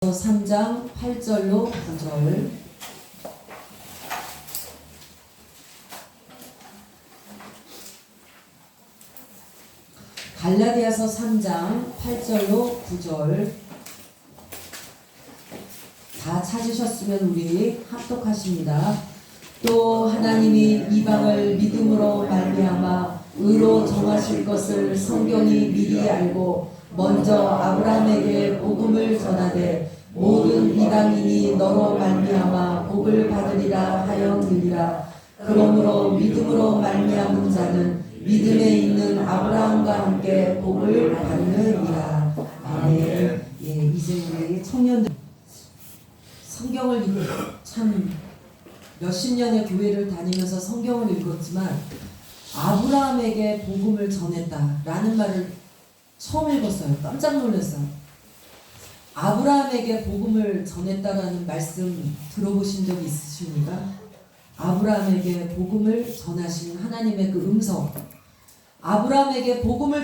3장 8절로 9절. 갈라디아서 3장 8절로 9절. 다 찾으셨으면 우리 합독하십니다. 또 하나님이 이방을 믿음으로 말미암아 의로 정하실 것을 성경이 미리 알고 먼저 아브라함에게 복음을 전하되 모든 이방인이 너로 말미암아 복을 받으리라 하였느니라. 그러므로 믿음으로 말미암은 자는 믿음에 있는 아브라함과 함께 복을 받느니라. 아멘. 예, 이제 우리 청년들 성경을 참 몇십 년의 교회를 다니면서 성경을 읽었지만 아브라함에게 복음을 전했다라는 말을 처음 읽었어요. 깜짝 놀랐어요. 아브라함에게 복음을 전했다라는 말씀 들어보신 적 있으십니까? 아브라함에게 복음을 전하신 하나님의 그 음성. 아브라함에게 복음을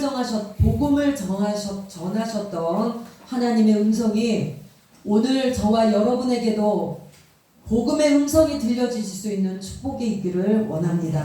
전하셨던 하나님의 음성이 오늘 저와 여러분에게도 복음의 음성이 들려주실 수 있는 축복이 있기를 원합니다.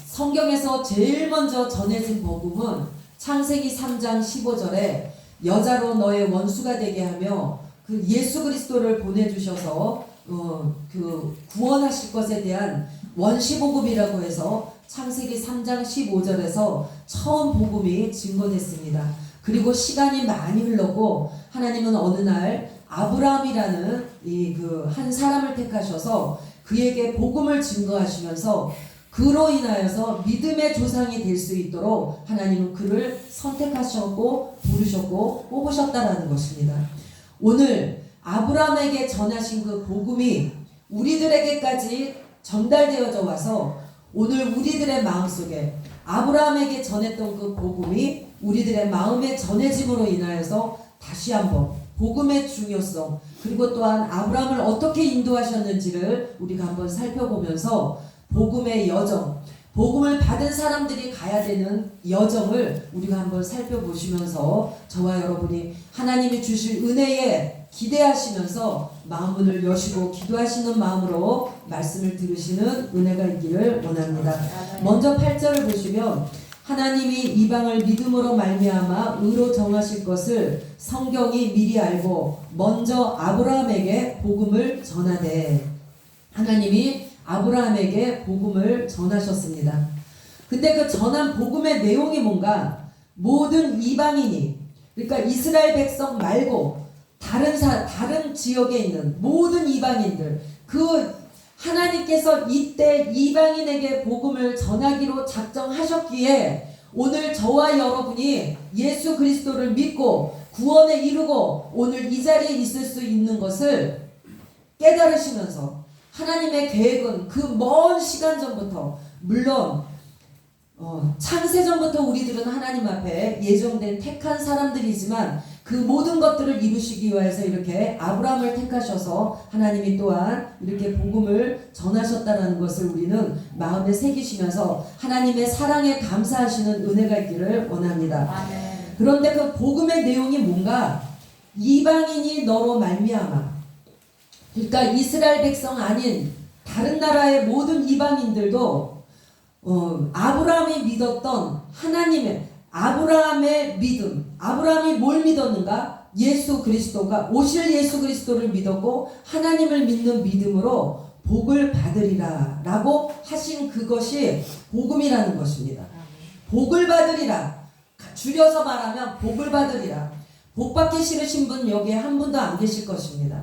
성경에서 제일 먼저 전해진 복음은 창세기 3장 15절에 여자로 너의 원수가 되게 하며 그 예수 그리스도를 보내주셔서 그 구원하실 것에 대한 원시복음이라고 해서 창세기 3장 15절에서 처음 복음이 증거됐습니다. 그리고 시간이 많이 흘렀고 하나님은 어느 날 아브라함이라는 그 한 사람을 택하셔서 그에게 복음을 증거하시면서 그로 인하여서 믿음의 조상이 될 수 있도록 하나님은 그를 선택하셨고 부르셨고 뽑으셨다라는 것입니다. 오늘 아브라함에게 전하신 그 복음이 우리들에게까지 전달되어져 와서 오늘 우리들의 마음속에 아브라함에게 전했던 그 복음이 우리들의 마음에 전해짐으로 인하여서 다시 한번 복음의 중요성 그리고 또한 아브라함을 어떻게 인도하셨는지를 우리가 한번 살펴보면서 복음의 여정, 복음을 받은 사람들이 가야 되는 여정을 우리가 한번 살펴보시면서 저와 여러분이 하나님이 주실 은혜에 기대하시면서 마음문을 여시고 기도하시는 마음으로 말씀을 들으시는 은혜가 있기를 원합니다. 먼저 8절을 보시면 하나님이 이방을 믿음으로 말미암아 의로 정하실 것을 성경이 미리 알고 먼저 아브라함에게 복음을 전하되 하나님이 아브라함에게 복음을 전하셨습니다. 근데 그 전한 복음의 내용이 뭔가 모든 이방인이 그러니까 이스라엘 백성 말고 다른 지역에 있는 모든 이방인들 그 하나님께서 이때 이방인에게 복음을 전하기로 작정하셨기에 오늘 저와 여러분이 예수 그리스도를 믿고 구원에 이르고 오늘 이 자리에 있을 수 있는 것을 깨달으시면서 하나님의 계획은 그 먼 시간 전부터 물론 창세전부터 우리들은 하나님 앞에 예정된 택한 사람들이지만 그 모든 것들을 이루시기 위해서 이렇게 아브라함을 택하셔서 하나님이 또한 이렇게 복음을 전하셨다는 것을 우리는 마음에 새기시면서 하나님의 사랑에 감사하시는 은혜가 있기를 원합니다. 아멘. 그런데 그 복음의 내용이 뭔가 이방인이 너로 말미암아 그러니까 이스라엘 백성 아닌 다른 나라의 모든 이방인들도 아브라함이 믿었던 하나님의 아브라함의 믿음 아브라함이 뭘 믿었는가? 예수 그리스도가 오실 예수 그리스도를 믿었고 하나님을 믿는 믿음으로 복을 받으리라 라고 하신 그것이 복음이라는 것입니다. 복을 받으리라 줄여서 말하면 복을 받으리라 복 받기 싫으신 분 여기에 한 분도 안 계실 것입니다.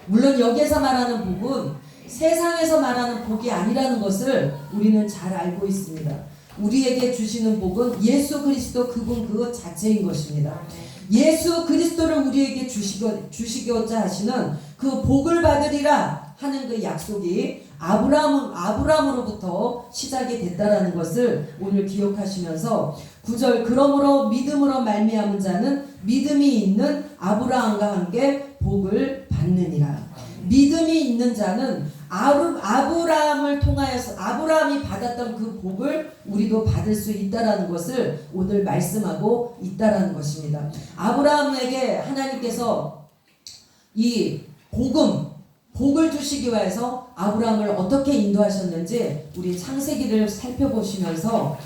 물론 여기에서 말하는 복은 세상에서 말하는 복이 아니라는 것을 우리는 잘 알고 있습니다. 우리에게 주시는 복은 예수 그리스도 그분 그 자체인 것입니다. 예수 그리스도를 우리에게 주시고자 하시는 그 복을 받으리라 하는 그 약속이 아브라함으로부터 시작이 됐다라는 것을 오늘 기억하시면서 9절 그러므로 믿음으로 말미암은 자는 믿음이 있는 아브라함과 함께 복을 받느니라. 믿음이 있는 자는 아브라함을 통하여서 아브라함이 받았던 그 복을 우리도 받을 수 있다라는 것을 오늘 말씀하고 있다라는 것입니다. 아브라함에게 하나님께서 이 복을 주시기 위해서 아브라함을 어떻게 인도하셨는지 우리 창세기를 살펴보시면서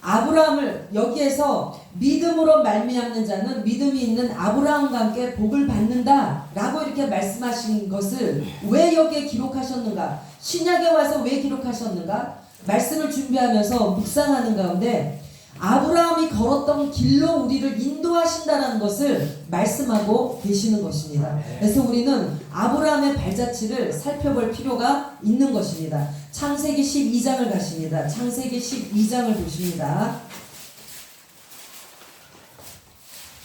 아브라함을 여기에서 믿음으로 말미암는 자는 믿음이 있는 아브라함과 함께 복을 받는다 라고 이렇게 말씀하신 것을 왜 여기에 기록하셨는가, 신약에 와서 왜 기록하셨는가, 말씀을 준비하면서 묵상하는 가운데 아브라함이 걸었던 길로 우리를 인도하신다는 것을 말씀하고 계시는 것입니다. 그래서 우리는 아브라함의 발자취를 살펴볼 필요가 있는 것입니다. 창세기 12장을 가십니다. 창세기 12장을 보십니다.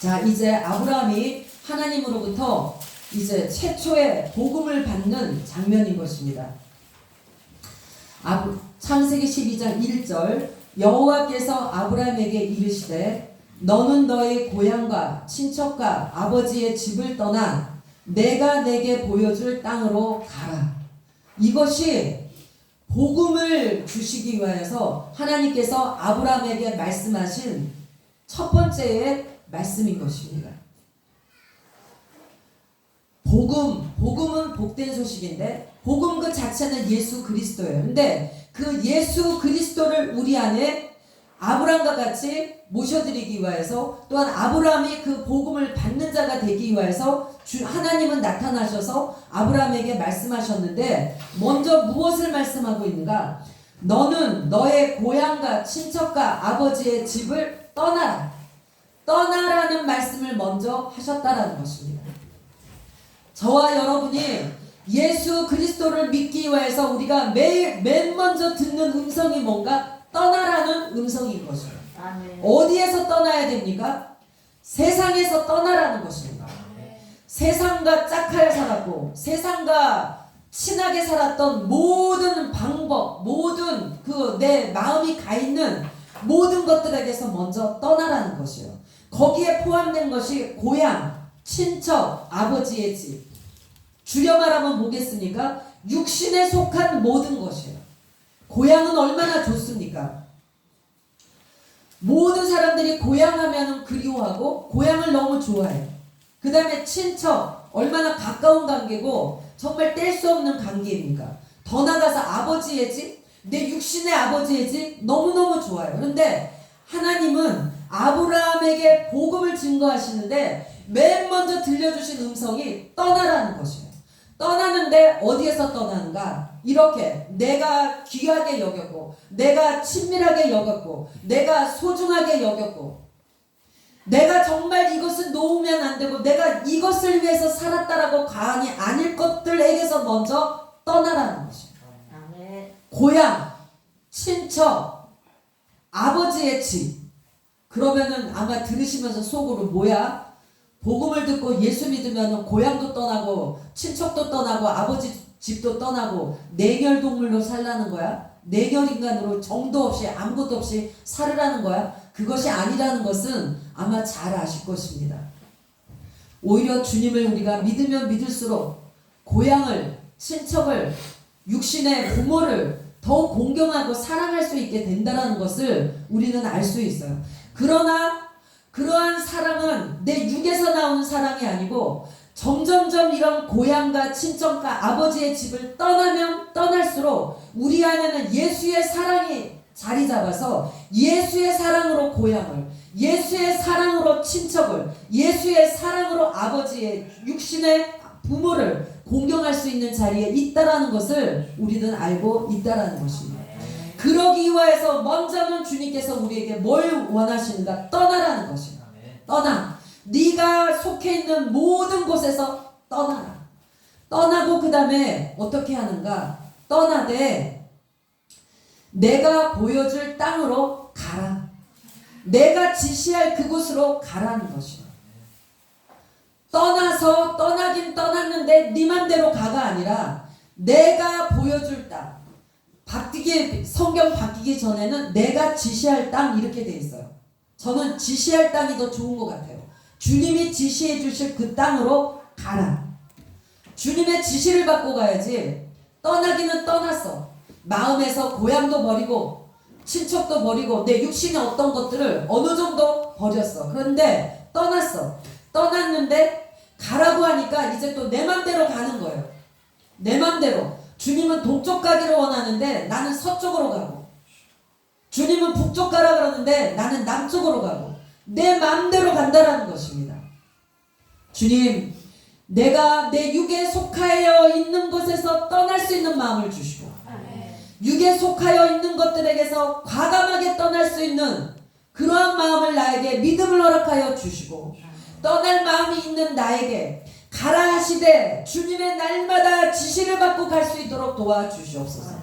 자, 이제 아브라함이 하나님으로부터 이제 최초의 복음을 받는 장면인 것입니다. 창세기 12장 1절 여호와께서 아브라함에게 이르시되 너는 너의 고향과 친척과 아버지의 집을 떠나 내가 내게 보여줄 땅으로 가라. 이것이 복음을 주시기 위하여서 하나님께서 아브라함에게 말씀하신 첫 번째의 말씀인 것입니다. 복음은 복된 소식인데 복음 그 자체는 예수 그리스도예요. 근데 그 예수 그리스도를 우리 안에 아브라함과 같이 모셔드리기 위해서 또한 아브라함이 그 복음을 받는 자가 되기 위해서 하나님은 나타나셔서 아브라함에게 말씀하셨는데 먼저 무엇을 말씀하고 있는가? 너는 너의 고향과 친척과 아버지의 집을 떠나라. 떠나라는 말씀을 먼저 하셨다라는 것입니다. 저와 여러분이 예수 그리스도를 믿기 위해서 우리가 맨 먼저 듣는 음성이 뭔가? 떠나라는 음성인 것입니다. 아멘. 어디에서 떠나야 됩니까? 세상에서 떠나라는 것입니다. 아멘. 세상과 짝하여 살았고 세상과 친하게 살았던 모든 방법, 모든 그 내 마음이 가 있는 모든 것들에게서 먼저 떠나라는 것이에요. 거기에 포함된 것이 고향, 친척, 아버지의 집. 줄여 말하면 뭐겠습니까? 육신에 속한 모든 것이에요. 고향은 얼마나 좋습니까? 모든 사람들이 고향 하면 그리워하고 고향을 너무 좋아해요. 그 다음에 친척, 얼마나 가까운 관계고 정말 뗄 수 없는 관계입니까? 더 나가서 아버지의 집, 내 육신의 아버지의 집 너무너무 좋아요. 그런데 하나님은 아브라함에게 복음을 증거하시는데 맨 먼저 들려주신 음성이 떠나라는 것이에요. 떠나는데 어디에서 떠나는가? 이렇게 내가 귀하게 여겼고 내가 친밀하게 여겼고 내가 소중하게 여겼고 내가 정말 이것을 놓으면 안 되고 내가 이것을 위해서 살았다라고 가안이 아닐 것들에게서 먼저 떠나라는 것입니다. 고향, 친척, 아버지의 집. 그러면은 아마 들으시면서 속으로 뭐야? 복음을 듣고 예수 믿으면 고향도 떠나고 친척도 떠나고 아버지 집도 떠나고 내결동물로 살라는 거야? 내결인간으로 정도 없이 아무것도 없이 살으라는 거야? 그것이 아니라는 것은 아마 잘 아실 것입니다. 오히려 주님을 우리가 믿으면 믿을수록 고향을, 친척을, 육신의 부모를 더욱 공경하고 사랑할 수 있게 된다는 것을 우리는 알 수 있어요. 그러나 그러한 사랑은 내 육에서 나오는 사랑이 아니고 점점점 이런 고향과 친척과 아버지의 집을 떠나면 떠날수록 우리 안에는 예수의 사랑이 자리 잡아서 예수의 사랑으로 고향을, 예수의 사랑으로 친척을, 예수의 사랑으로 아버지의 육신의 부모를 공경할 수 있는 자리에 있다라는 것을 우리는 알고 있다라는 것입니다. 그러기 위해서 먼저는 주님께서 우리에게 뭘 원하시는가? 떠나라는 것입니다. 떠나. 네가 속해 있는 모든 곳에서 떠나라. 떠나고 그 다음에 어떻게 하는가? 떠나되 내가 보여줄 땅으로 가라. 내가 지시할 그곳으로 가라는 것이야. 떠나서 떠나긴 떠났는데 네 맘대로 가가 아니라 내가 보여줄 땅. 성경 바뀌기 전에는 내가 지시할 땅 이렇게 돼 있어요. 저는 지시할 땅이 더 좋은 것 같아요. 주님이 지시해 주실 그 땅으로 가라. 주님의 지시를 받고 가야지 떠나기는 떠났어. 마음에서 고향도 버리고 친척도 버리고 내 육신의 어떤 것들을 어느 정도 버렸어. 그런데 떠났어. 떠났는데 가라고 하니까 이제 또 내 맘대로 가는 거예요. 내 맘대로. 주님은 동쪽 가기를 원하는데 나는 서쪽으로 가고, 주님은 북쪽 가라 그러는데 나는 남쪽으로 가고, 내 맘대로 간다라는 것입니다. 주님, 내가 내 육에 속하여 있는 곳에서 떠날 수 있는 마음을 주시고, 육에 속하여 있는 것들에게서 과감하게 떠날 수 있는 그러한 마음을 나에게 믿음을 허락하여 주시고, 떠날 마음이 있는 나에게 가라 하시되 주님의 날마다 지시를 받고 갈 수 있도록 도와주시옵소서.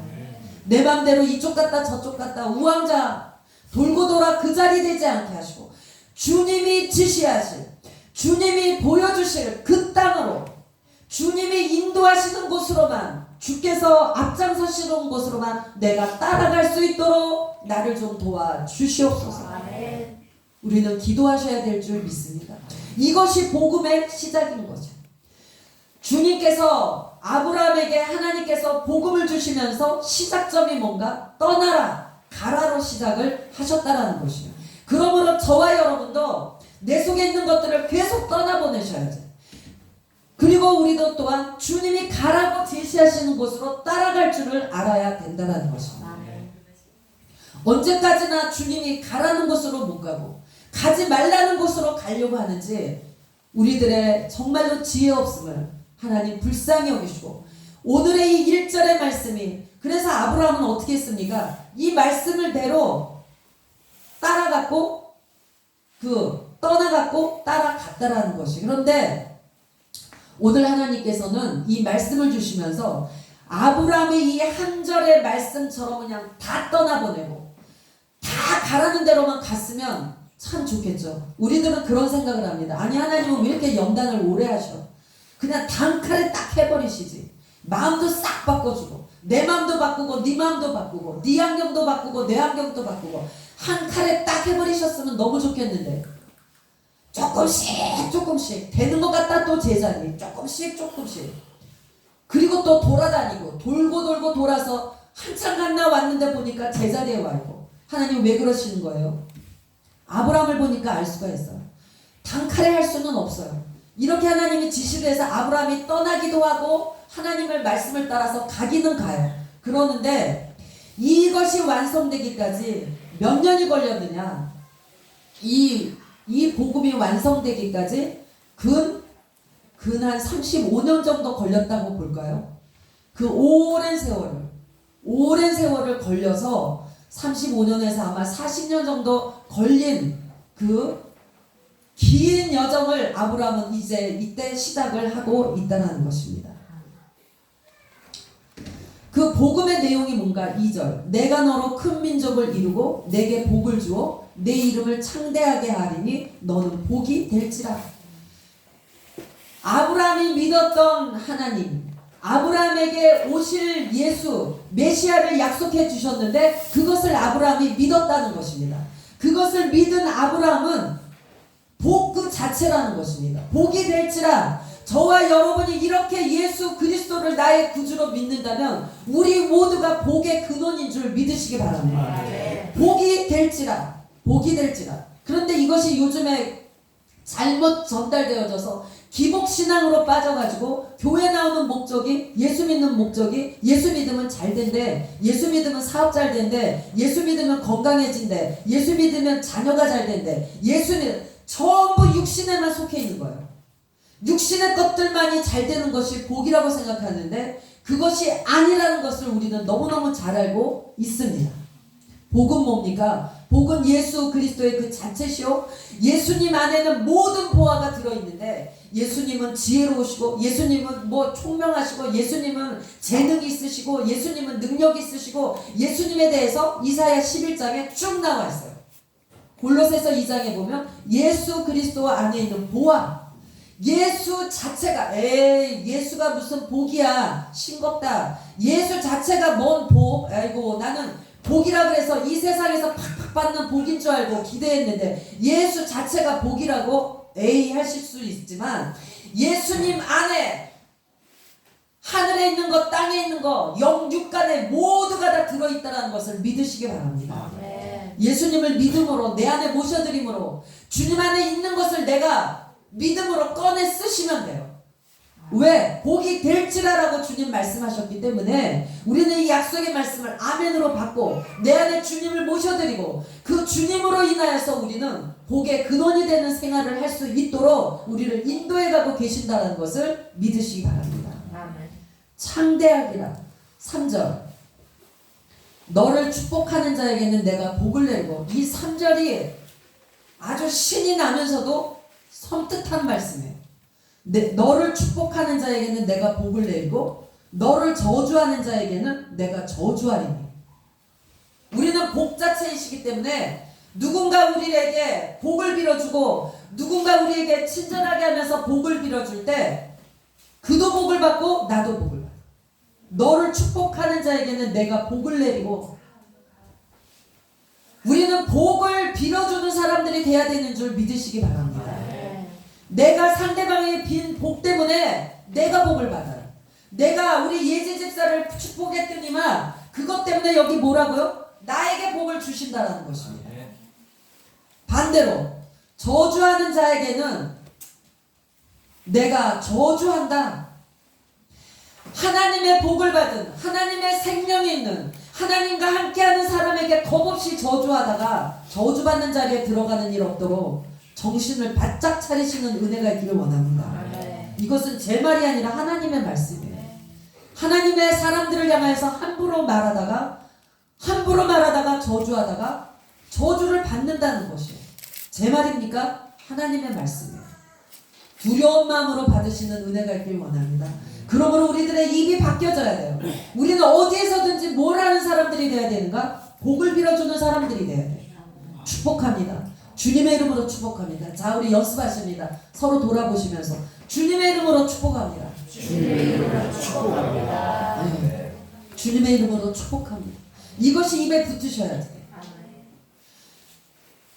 내 맘대로 이쪽 갔다 저쪽 갔다 우왕좌 돌고 돌아 그 자리 되지 않게 하시고, 주님이 지시하실, 주님이 보여주실 그 땅으로, 주님이 인도하시는 곳으로만, 주께서 앞장서시는 곳으로만 내가 따라갈 수 있도록 나를 좀 도와주시옵소서. 우리는 기도하셔야 될 줄 믿습니다. 이것이 복음의 시작인 거죠. 주님께서 아브라함에게 하나님께서 복음을 주시면서 시작점이 뭔가? 떠나라, 가라로 시작을 하셨다라는 것이에요. 그러므로 저와 여러분도 내 속에 있는 것들을 계속 떠나보내셔야죠. 그리고 우리도 또한 주님이 가라고 제시하시는 곳으로 따라갈 줄을 알아야 된다는 것입니다. 언제까지나 주님이 가라는 곳으로 못 가고 가지 말라는 곳으로 가려고 하는지 우리들의 정말로 지혜 없음을 하나님 불쌍히 여기시고, 오늘의 이 1절의 말씀이, 그래서 아브라함은 어떻게 했습니까? 이 말씀을 대로 따라갔고 떠나갔고 따라갔다라는 것이. 그런데 오늘 하나님께서는 이 말씀을 주시면서 아브라함의 이 한 절의 말씀처럼 그냥 다 떠나보내고 다 가라는 대로만 갔으면 참 좋겠죠. 우리들은 그런 생각을 합니다. 아니, 하나님은 왜 이렇게 연단을 오래 하셔? 그냥 단칼에 딱 해버리시지. 마음도 싹 바꿔주고, 내 마음도 바꾸고 네 마음도 바꾸고 네 안경도 바꾸고 내 안경도 바꾸고 한 칼에 딱 해버리셨으면 너무 좋겠는데, 조금씩 되는 것 같다 또 제자리 조금씩 그리고 또 돌아다니고 돌고 돌아서 한참 갔나 왔는데 보니까 제자리에 와 있고. 하나님 왜 그러시는 거예요? 아브라함을 보니까 알 수가 있어요. 단칼에 할 수는 없어요. 이렇게 하나님이 지시를 해서 아브라함이 떠나기도 하고 하나님의 말씀을 따라서 가기는 가요. 그러는데 이것이 완성되기까지 몇 년이 걸렸느냐? 이 복음이 완성되기까지 근 한 35년 정도 걸렸다고 볼까요? 그 오랜 세월을 걸려서 35년에서 아마 40년 정도 걸린 그 긴 여정을 아브라함은 이제 이때 시작을 하고 있다는 것입니다. 그 복음의 내용이 뭔가? 2절, 내가 너로 큰 민족을 이루고 내게 복을 주어 내 이름을 창대하게 하리니 너는 복이 될지라. 아브라함이 믿었던 하나님, 아브라함에게 오실 예수 메시아를 약속해 주셨는데 그것을 아브라함이 믿었다는 것입니다. 그것을 믿은 아브라함은 복 그 자체라는 것입니다. 복이 될지라. 저와 여러분이 이렇게 예수 그리스도를 나의 구주로 믿는다면 우리 모두가 복의 근원인 줄 믿으시기 바랍니다. 복이 될지라. 그런데 이것이 요즘에 잘못 전달되어져서 기복신앙으로 빠져가지고 교회 나오는 목적이, 예수 믿는 목적이, 예수 믿으면 잘 된대, 예수 믿으면 사업 잘 된대, 예수 믿으면 건강해진대, 예수 믿으면 자녀가 잘 된대, 예수 믿으면 전부 육신에만 속해 있는 거예요. 육신의 것들만이 잘 되는 것이 복이라고 생각하는데 그것이 아니라는 것을 우리는 너무너무 잘 알고 있습니다. 복은 뭡니까? 복은 예수 그리스도의 그 자체시오. 예수님 안에는 모든 보화가 들어있는데, 예수님은 지혜로우시고, 예수님은 총명하시고, 예수님은 재능이 있으시고, 예수님은 능력이 있으시고, 예수님에 대해서 이사야 11장에 쭉 나와 있어요. 골로새서 2장에 보면 예수 그리스도 안에 있는 보화, 예수 자체가, 예수가 무슨 복이야, 싱겁다. 예수 자체가 뭔 복? 아이고, 나는 복이라 그래서 이 세상에서 팍팍 받는 복인 줄 알고 기대했는데 예수 자체가 복이라고 하실 수 있지만, 예수님 안에 하늘에 있는 것, 땅에 있는 것, 영육간에 모두가 다 들어있다는 것을 믿으시기 바랍니다. 예수님을 믿음으로 내 안에 모셔드림으로 주님 안에 있는 것을 내가 믿음으로 꺼내 쓰시면 돼요. 왜? 복이 될지라라고 주님 말씀하셨기 때문에 우리는 이 약속의 말씀을 아멘으로 받고 내 안에 주님을 모셔드리고 그 주님으로 인하여서 우리는 복의 근원이 되는 생활을 할 수 있도록 우리를 인도해 가고 계신다는 것을 믿으시기 바랍니다. 창대하기라. 3절 너를 축복하는 자에게는 내가 복을 내리고, 이 3절이 아주 신이 나면서도 섬뜩한 말씀이에요. 너를 축복하는 자에게는 내가 복을 내리고 너를 저주하는 자에게는 내가 저주하리니. 우리는 복 자체이시기 때문에 누군가 우리에게 복을 빌어주고 누군가 우리에게 친절하게 하면서 복을 빌어줄 때 그도 복을 받고 나도 복을 받아. 너를 축복하는 자에게는 내가 복을 내리고, 우리는 복을 빌어주는 사람들이 돼야 되는 줄 믿으시기 바랍니다. 내가 상대방의 빈 복 때문에 내가 복을 받아요. 내가 우리 예지 집사를 축복했더니만 그것 때문에 여기 뭐라고요? 나에게 복을 주신다라는 것입니다. 반대로 저주하는 자에게는 내가 저주한다. 하나님의 복을 받은, 하나님의 생명이 있는, 하나님과 함께하는 사람에게 겁없이 저주하다가 저주받는 자리에 들어가는 일 없도록 정신을 바짝 차리시는 은혜가 있기를 원합니다. 이것은 제 말이 아니라 하나님의 말씀이에요. 하나님의 사람들을 향해서 함부로 말하다가 저주하다가 저주를 받는다는 것이에요. 제 말입니까? 하나님의 말씀이에요. 두려운 마음으로 받으시는 은혜가 있길 원합니다. 그러므로 우리들의 입이 바뀌어져야 돼요. 우리는 어디에서든지 뭘 하는 사람들이 돼야 되는가? 복을 빌어주는 사람들이 돼야 돼요. 축복합니다. 주님의 이름으로 축복합니다. 자, 우리 연습하십니다. 서로 돌아보시면서 주님의 이름으로 축복합니다. 주님의 이름으로 축복합니다. 네. 주님의 이름으로 축복합니다. 이것이 입에 붙으셔야 돼요.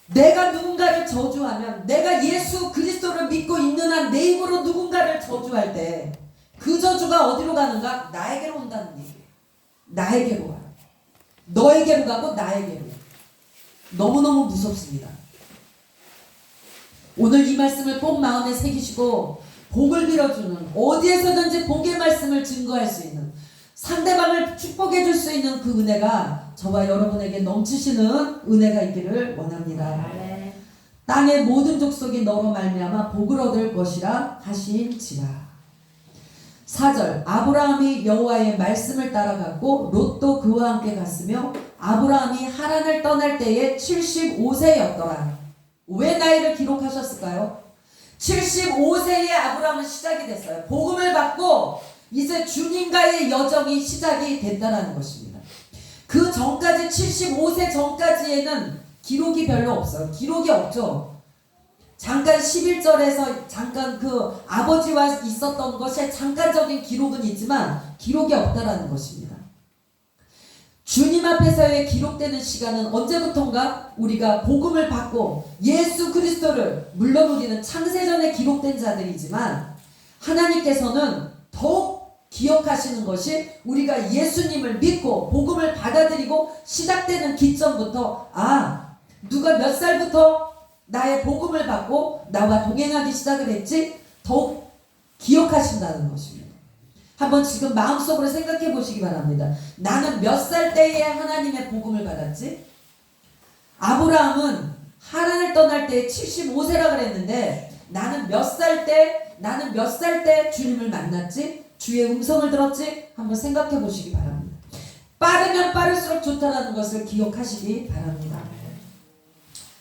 내가 누군가를 저주하면, 내가 예수 그리스도를 믿고 있는 한 내 입으로 누군가를 저주할 때 그 저주가 어디로 가는가? 나에게로 온다는 얘기예요. 나에게로 와요. 너에게로 가고 나에게로. 너무너무 무섭습니다. 오늘 이 말씀을 꼭 마음에 새기시고 복을 빌어주는, 어디에서든지 복의 말씀을 증거할 수 있는, 상대방을 축복해 줄 수 있는 그 은혜가 저와 여러분에게 넘치시는 은혜가 있기를 원합니다. 땅의 모든 족속이 너로 말미암아 복을 얻을 것이라 하신지라. 4절 아브라함이 여호와의 말씀을 따라갔고 롯도 그와 함께 갔으며 아브라함이 하란을 떠날 때에 75세였더라. 왜 나이를 기록하셨을까요? 75세에 아브라함은 시작이 됐어요. 복음을 받고 이제 주님과의 여정이 시작이 됐다는 것입니다. 그 전까지 75세 전까지에는 기록이 별로 없어요. 기록이 없죠. 잠깐 11절에서 잠깐 그 아버지와 있었던 것에 잠깐적인 기록은 있지만 기록이 없다라는 것입니다. 주님 앞에서의 기록되는 시간은 언제부턴가? 우리가 복음을 받고 예수 그리스도를, 물론 우리는 창세전에 기록된 자들이지만 하나님께서는 더욱 기억하시는 것이 우리가 예수님을 믿고 복음을 받아들이고 시작되는 기점부터, 누가 몇 살부터 나의 복음을 받고 나와 동행하기 시작을 했지? 더욱 기억하신다는 것입니다. 한번 지금 마음속으로 생각해 보시기 바랍니다. 나는 몇 살 때에 하나님의 복음을 받았지? 아브라함은 하란을 떠날 때 75세라 그랬는데 나는 몇 살 때 주님을 만났지? 주의 음성을 들었지? 한번 생각해 보시기 바랍니다. 빠르면 빠를수록 좋다라는 것을 기억하시기 바랍니다.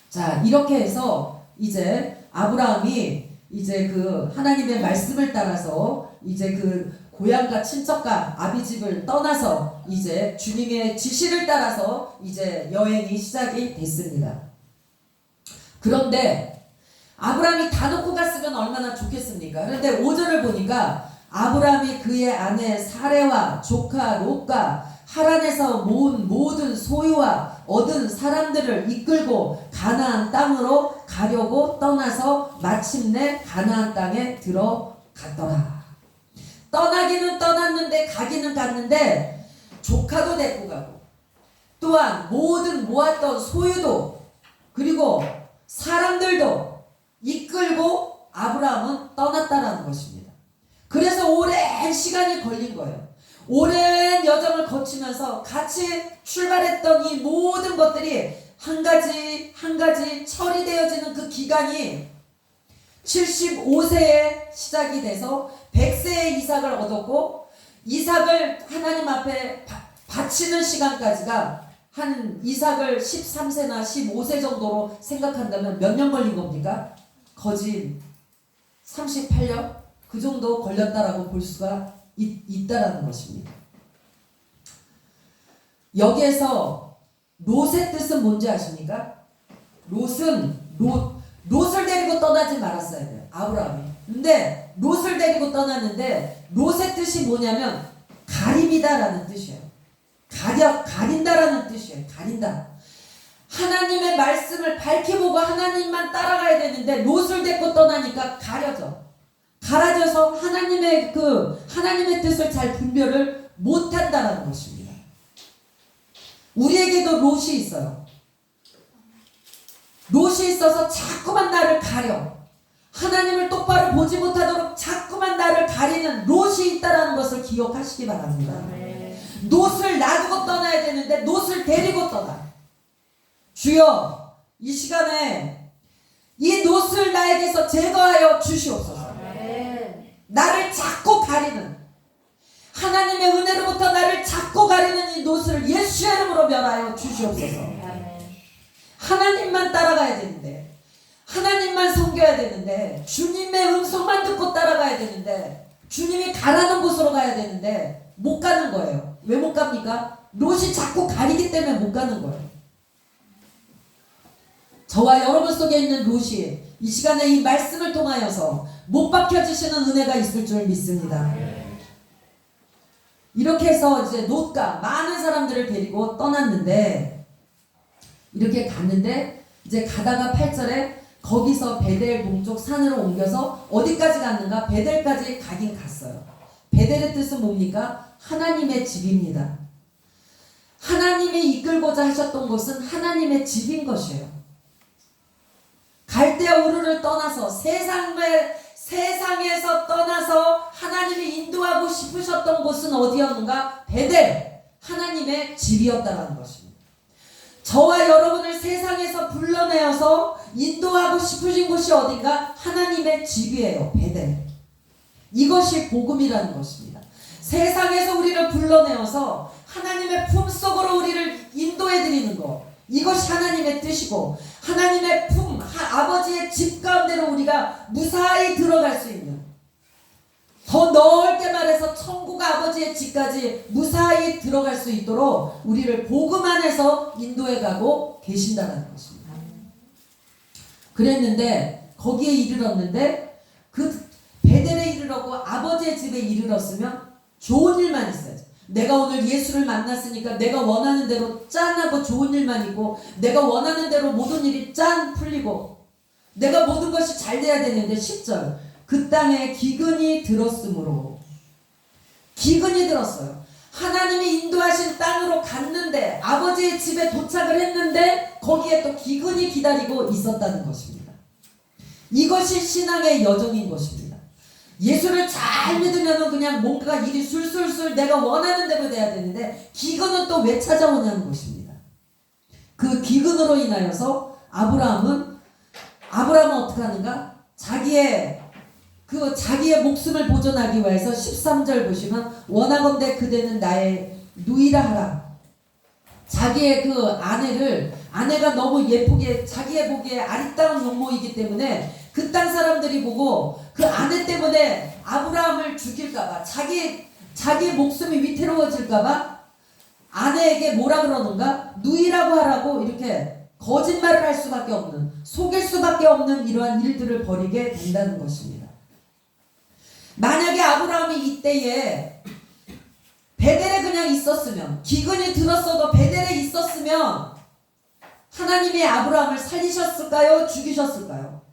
자, 이렇게 해서 이제 아브라함이 이제 그 하나님의 말씀을 따라서 이제 그 고향과 친척과 아비집을 떠나서 이제 주님의 지시를 따라서 이제 여행이 시작이 됐습니다. 그런데 아브라함이 다 놓고 갔으면 얼마나 좋겠습니까? 그런데 5절을 보니까 아브라함이 그의 아내 사레와 조카 롯과 하란에서 모은 모든 소유와 얻은 사람들을 이끌고 가나안 땅으로 가려고 떠나서 마침내 가나안 땅에 들어갔더라. 떠나기는 떠났는데 가기는 갔는데 조카도 데리고 가고 또한 모든 모았던 소유도 그리고 사람들도 이끌고 아브라함은 떠났다라는 것입니다. 그래서 오랜 시간이 걸린 거예요. 오랜 여정을 거치면서 같이 출발했던 이 모든 것들이 한 가지 한 가지 처리되어지는 그 기간이 75세에 시작이 돼서 100세에 이삭을 얻었고 이삭을 하나님 앞에 바치는 시간까지가 한 이삭을 13세나 15세 정도로 생각한다면 몇 년 걸린 겁니까? 거진 38년? 그 정도 걸렸다라고 볼 수가 있다라는 것입니다. 여기에서 롯의 뜻은 뭔지 아십니까? 롯을 데리고 떠나지 말았어야 돼요. 아브라함이. 근데 롯을 데리고 떠났는데 롯의 뜻이 뭐냐면 가림이다라는 뜻이에요. 가린다라는 뜻이에요. 가린다. 하나님의 말씀을 밝히 보고 하나님만 따라가야 되는데 롯을 데리고 떠나니까 가라져서 하나님의 뜻을 잘 분별을 못한다라는 것입니다. 우리에게도 롯이 있어요. 롯이 있어서 자꾸만 나를 가려. 하나님을 똑바로 보지 못하도록 자꾸만 나를 가리는 롯이 있다라는 것을 기억하시기 바랍니다. 롯을 놔두고 떠나야 되는데 롯을 데리고 떠나. 주여, 이 시간에 이 롯을 나에게서 제거하여 주시옵소서. 나를 자꾸 가리는, 하나님의 은혜로부터 나를 자꾸 가리는 이 롯을 예수의 이름으로 멸하여 주시옵소서. 하나님만 따라가야 되는데, 하나님만 섬겨야 되는데, 주님의 음성만 듣고 따라가야 되는데, 주님이 가라는 곳으로 가야 되는데 못 가는 거예요. 왜 못 갑니까? 롯이 자꾸 가리기 때문에 못 가는 거예요. 저와 여러분 속에 있는 롯이 이 시간에 이 말씀을 통하여서 못 박혀주시는 은혜가 있을 줄 믿습니다. 이렇게 해서 이제 롯과 많은 사람들을 데리고 떠났는데, 이렇게 갔는데 이제 가다가 8절에 거기서 베델 동쪽 산으로 옮겨서 어디까지 갔는가? 베델까지 가긴 갔어요. 베델의 뜻은 뭡니까? 하나님의 집입니다. 하나님이 이끌고자 하셨던 곳은 하나님의 집인 것이에요. 갈대아 우르를 떠나서 세상에서 떠나서 하나님이 인도하고 싶으셨던 곳은 어디였는가? 베델, 하나님의 집이었다는 것입니다. 저와 여러분을 세상에서 불러내어서 인도하고 싶으신 곳이 어딘가? 하나님의 집이에요. 베델. 이것이 복음이라는 것입니다. 세상에서 우리를 불러내어서 하나님의 품속으로 우리를 인도해드리는 것, 이것이 하나님의 뜻이고, 하나님의 품, 아버지의 집 가운데로 우리가 무사히 들어갈 수 있는, 더 넓게 말해서 천국 아버지의 집까지 무사히 들어갈 수 있도록 우리를 복음 안에서 인도해 가고 계신다는 것입니다. 그랬는데 거기에 이르렀는데, 그 베델에 이르렀고 아버지의 집에 이르렀으면 좋은 일만 있어야지. 내가 오늘 예수를 만났으니까 내가 원하는 대로 짠하고 좋은 일만 있고, 내가 원하는 대로 모든 일이 짠 풀리고, 내가 모든 것이 잘 돼야 되는데 10절, 그 땅에 기근이 들었으므로. 기근이 들었어요. 하나님이 인도하신 땅으로 갔는데, 아버지의 집에 도착을 했는데 거기에 또 기근이 기다리고 있었다는 것입니다. 이것이 신앙의 여정인 것입니다. 예수를 잘 믿으면 그냥 뭔가 일이 술술술 내가 원하는 대로 돼야 되는데, 기근은 또 왜 찾아오냐는 것입니다. 그 기근으로 인하여서 아브라함은 어떻게 하는가? 자기의 목숨을 보존하기 위해서 13절 보시면, 원하건대 그대는 나의 누이라 하라. 자기의 그 아내가 너무 예쁘게, 자기의 보기에 아리따운 용모이기 때문에 그 땅 사람들이 보고 그 아내 때문에 아브라함을 죽일까봐, 자기 목숨이 위태로워질까봐 아내에게 뭐라 그러는가? 누이라고 하라고 이렇게 거짓말을 할 수밖에 없는, 속일 수밖에 없는 이러한 일들을 벌이게 된다는 것입니다. 만약에 아브라함이 이때에 베델에 그냥 있었으면, 기근이 들었어도 베델에 있었으면 하나님이 아브라함을 살리셨을까요? 죽이셨을까요?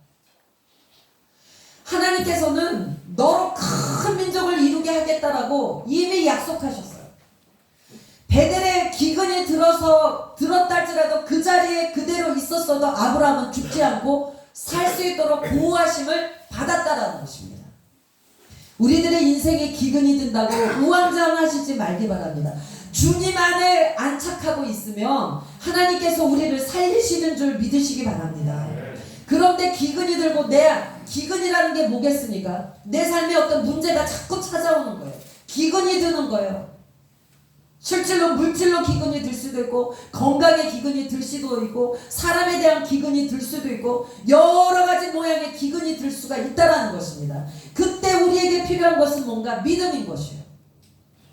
하나님께서는 너로 큰 민족을 이루게 분명히 약속하셨어요. 베델에 기근이 들었다 할지라도 그 자리에 그대로 있었어도 아브라함은 죽지 않고 살 수 있도록 보호하심을 받았다라는 것입니다. 우리들의 인생에 기근이 든다고 우왕좌왕하시지 말기 바랍니다. 주님 안에 안착하고 있으면 하나님께서 우리를 살리시는 줄 믿으시기 바랍니다. 그런데 기근이 들고 기근이라는 게 뭐겠습니까? 내 삶에 어떤 문제가 자꾸 찾아오는 거예요. 기근이 드는 거예요. 실질로 물질로 기근이 들 수도 있고, 건강에 기근이 들 수도 있고, 사람에 대한 기근이 들 수도 있고, 여러 가지 모양의 기근이 들 수가 있다라는 것입니다. 그때 우리에게 필요한 것은 뭔가 믿음인 것이에요.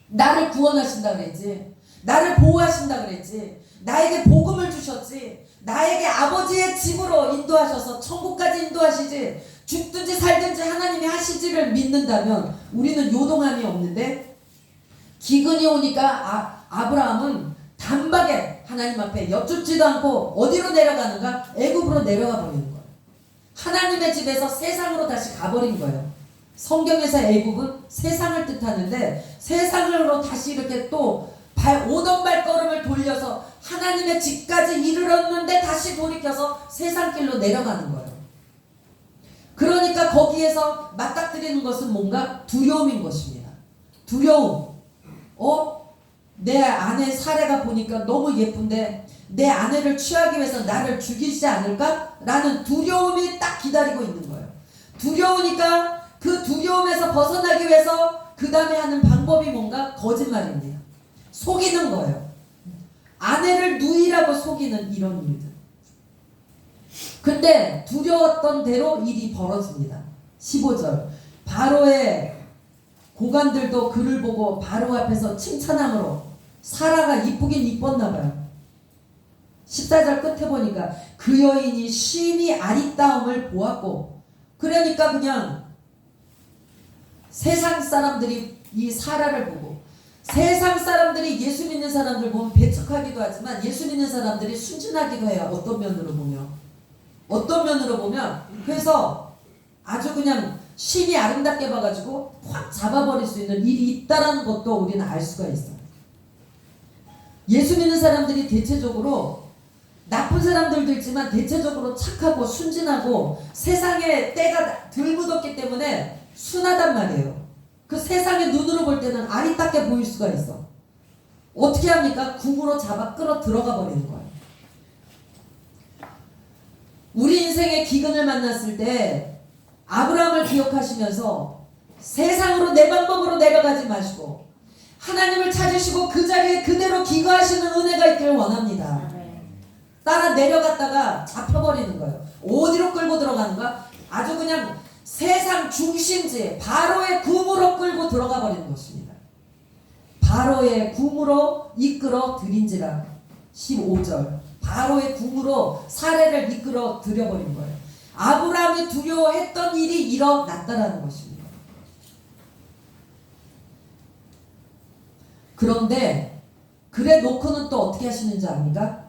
나를 구원하신다 그랬지, 나를 보호하신다 그랬지, 나에게 복음을 주셨지, 나에게 아버지의 집으로 인도하셔서 천국까지 인도하시지, 죽든지 살든지 하나님이 하시지를 믿는다면 우리는 요동함이 없는데, 기근이 오니까 아브라함은 단박에 하나님 앞에 여쭙지도 않고 어디로 내려가는가? 애굽으로 내려가 버리는 거예요. 하나님의 집에서 세상으로 다시 가버린 거예요. 성경에서 애굽은 세상을 뜻하는데, 세상으로 다시 이렇게 또 오던 발걸음을 돌려서 하나님의 집까지 이르렀는데 다시 돌이켜서 세상 길로 내려가는 거예요. 그러니까 거기에서 맞닥뜨리는 것은 뭔가 두려움인 것입니다. 두려움. 내 아내 사례가 보니까 너무 예쁜데 내 아내를 취하기 위해서 나를 죽이지 않을까? 라는 두려움이 딱 기다리고 있는 거예요. 두려우니까 그 두려움에서 벗어나기 위해서 그 다음에 하는 방법이 뭔가? 거짓말입니다. 속이는 거예요. 아내를 누이라고 속이는 이런 일들. 근데 두려웠던 대로 일이 벌어집니다. 15절. 바로의 고관들도 그를 보고 바로 앞에서 칭찬함으로, 사라가 이쁘긴 이뻤나 봐요. 14절 끝에 보니까 그 여인이 심히 아리따움을 보았고, 그러니까 그냥 세상 사람들이 이 사라를 보고, 세상 사람들이 예수 믿는 사람들 보면 배척하기도 하지만 예수 믿는 사람들이 순진하기도 해요. 어떤 면으로 보면 그래서 아주 그냥 심히 아름답게 봐가지고 확 잡아버릴 수 있는 일이 있다라는 것도 우리는 알 수가 있어요. 예수 믿는 사람들이 대체적으로, 나쁜 사람들도 있지만 대체적으로 착하고 순진하고 세상에 때가 덜 묻었기 때문에 순하단 말이에요. 그 세상의 눈으로 볼 때는 아리따게 보일 수가 있어. 어떻게 합니까? 궁으로 잡아 끌어 들어가 버리는 거예요. 우리 인생의 기근을 만났을 때 아브라함을 기억하시면서 세상으로 내 방법으로 내려가지 마시고 하나님을 찾으시고 그 자리에 그대로 기거하시는 은혜가 있기를 원합니다. 따라 내려갔다가 잡혀버리는 거예요. 어디로 끌고 들어가는가? 아주 그냥 세상 중심지 바로의 궁으로 끌고 들어가 버리는 것입니다. 바로의 궁으로 이끌어 들인지라. 15절. 바로의 궁으로 사례를 이끌어 들여버린 거예요. 아브라함이 두려워했던 일이 일어났다라는 것입니다. 그런데 그래 놓고는 또 어떻게 하시는지 압니까?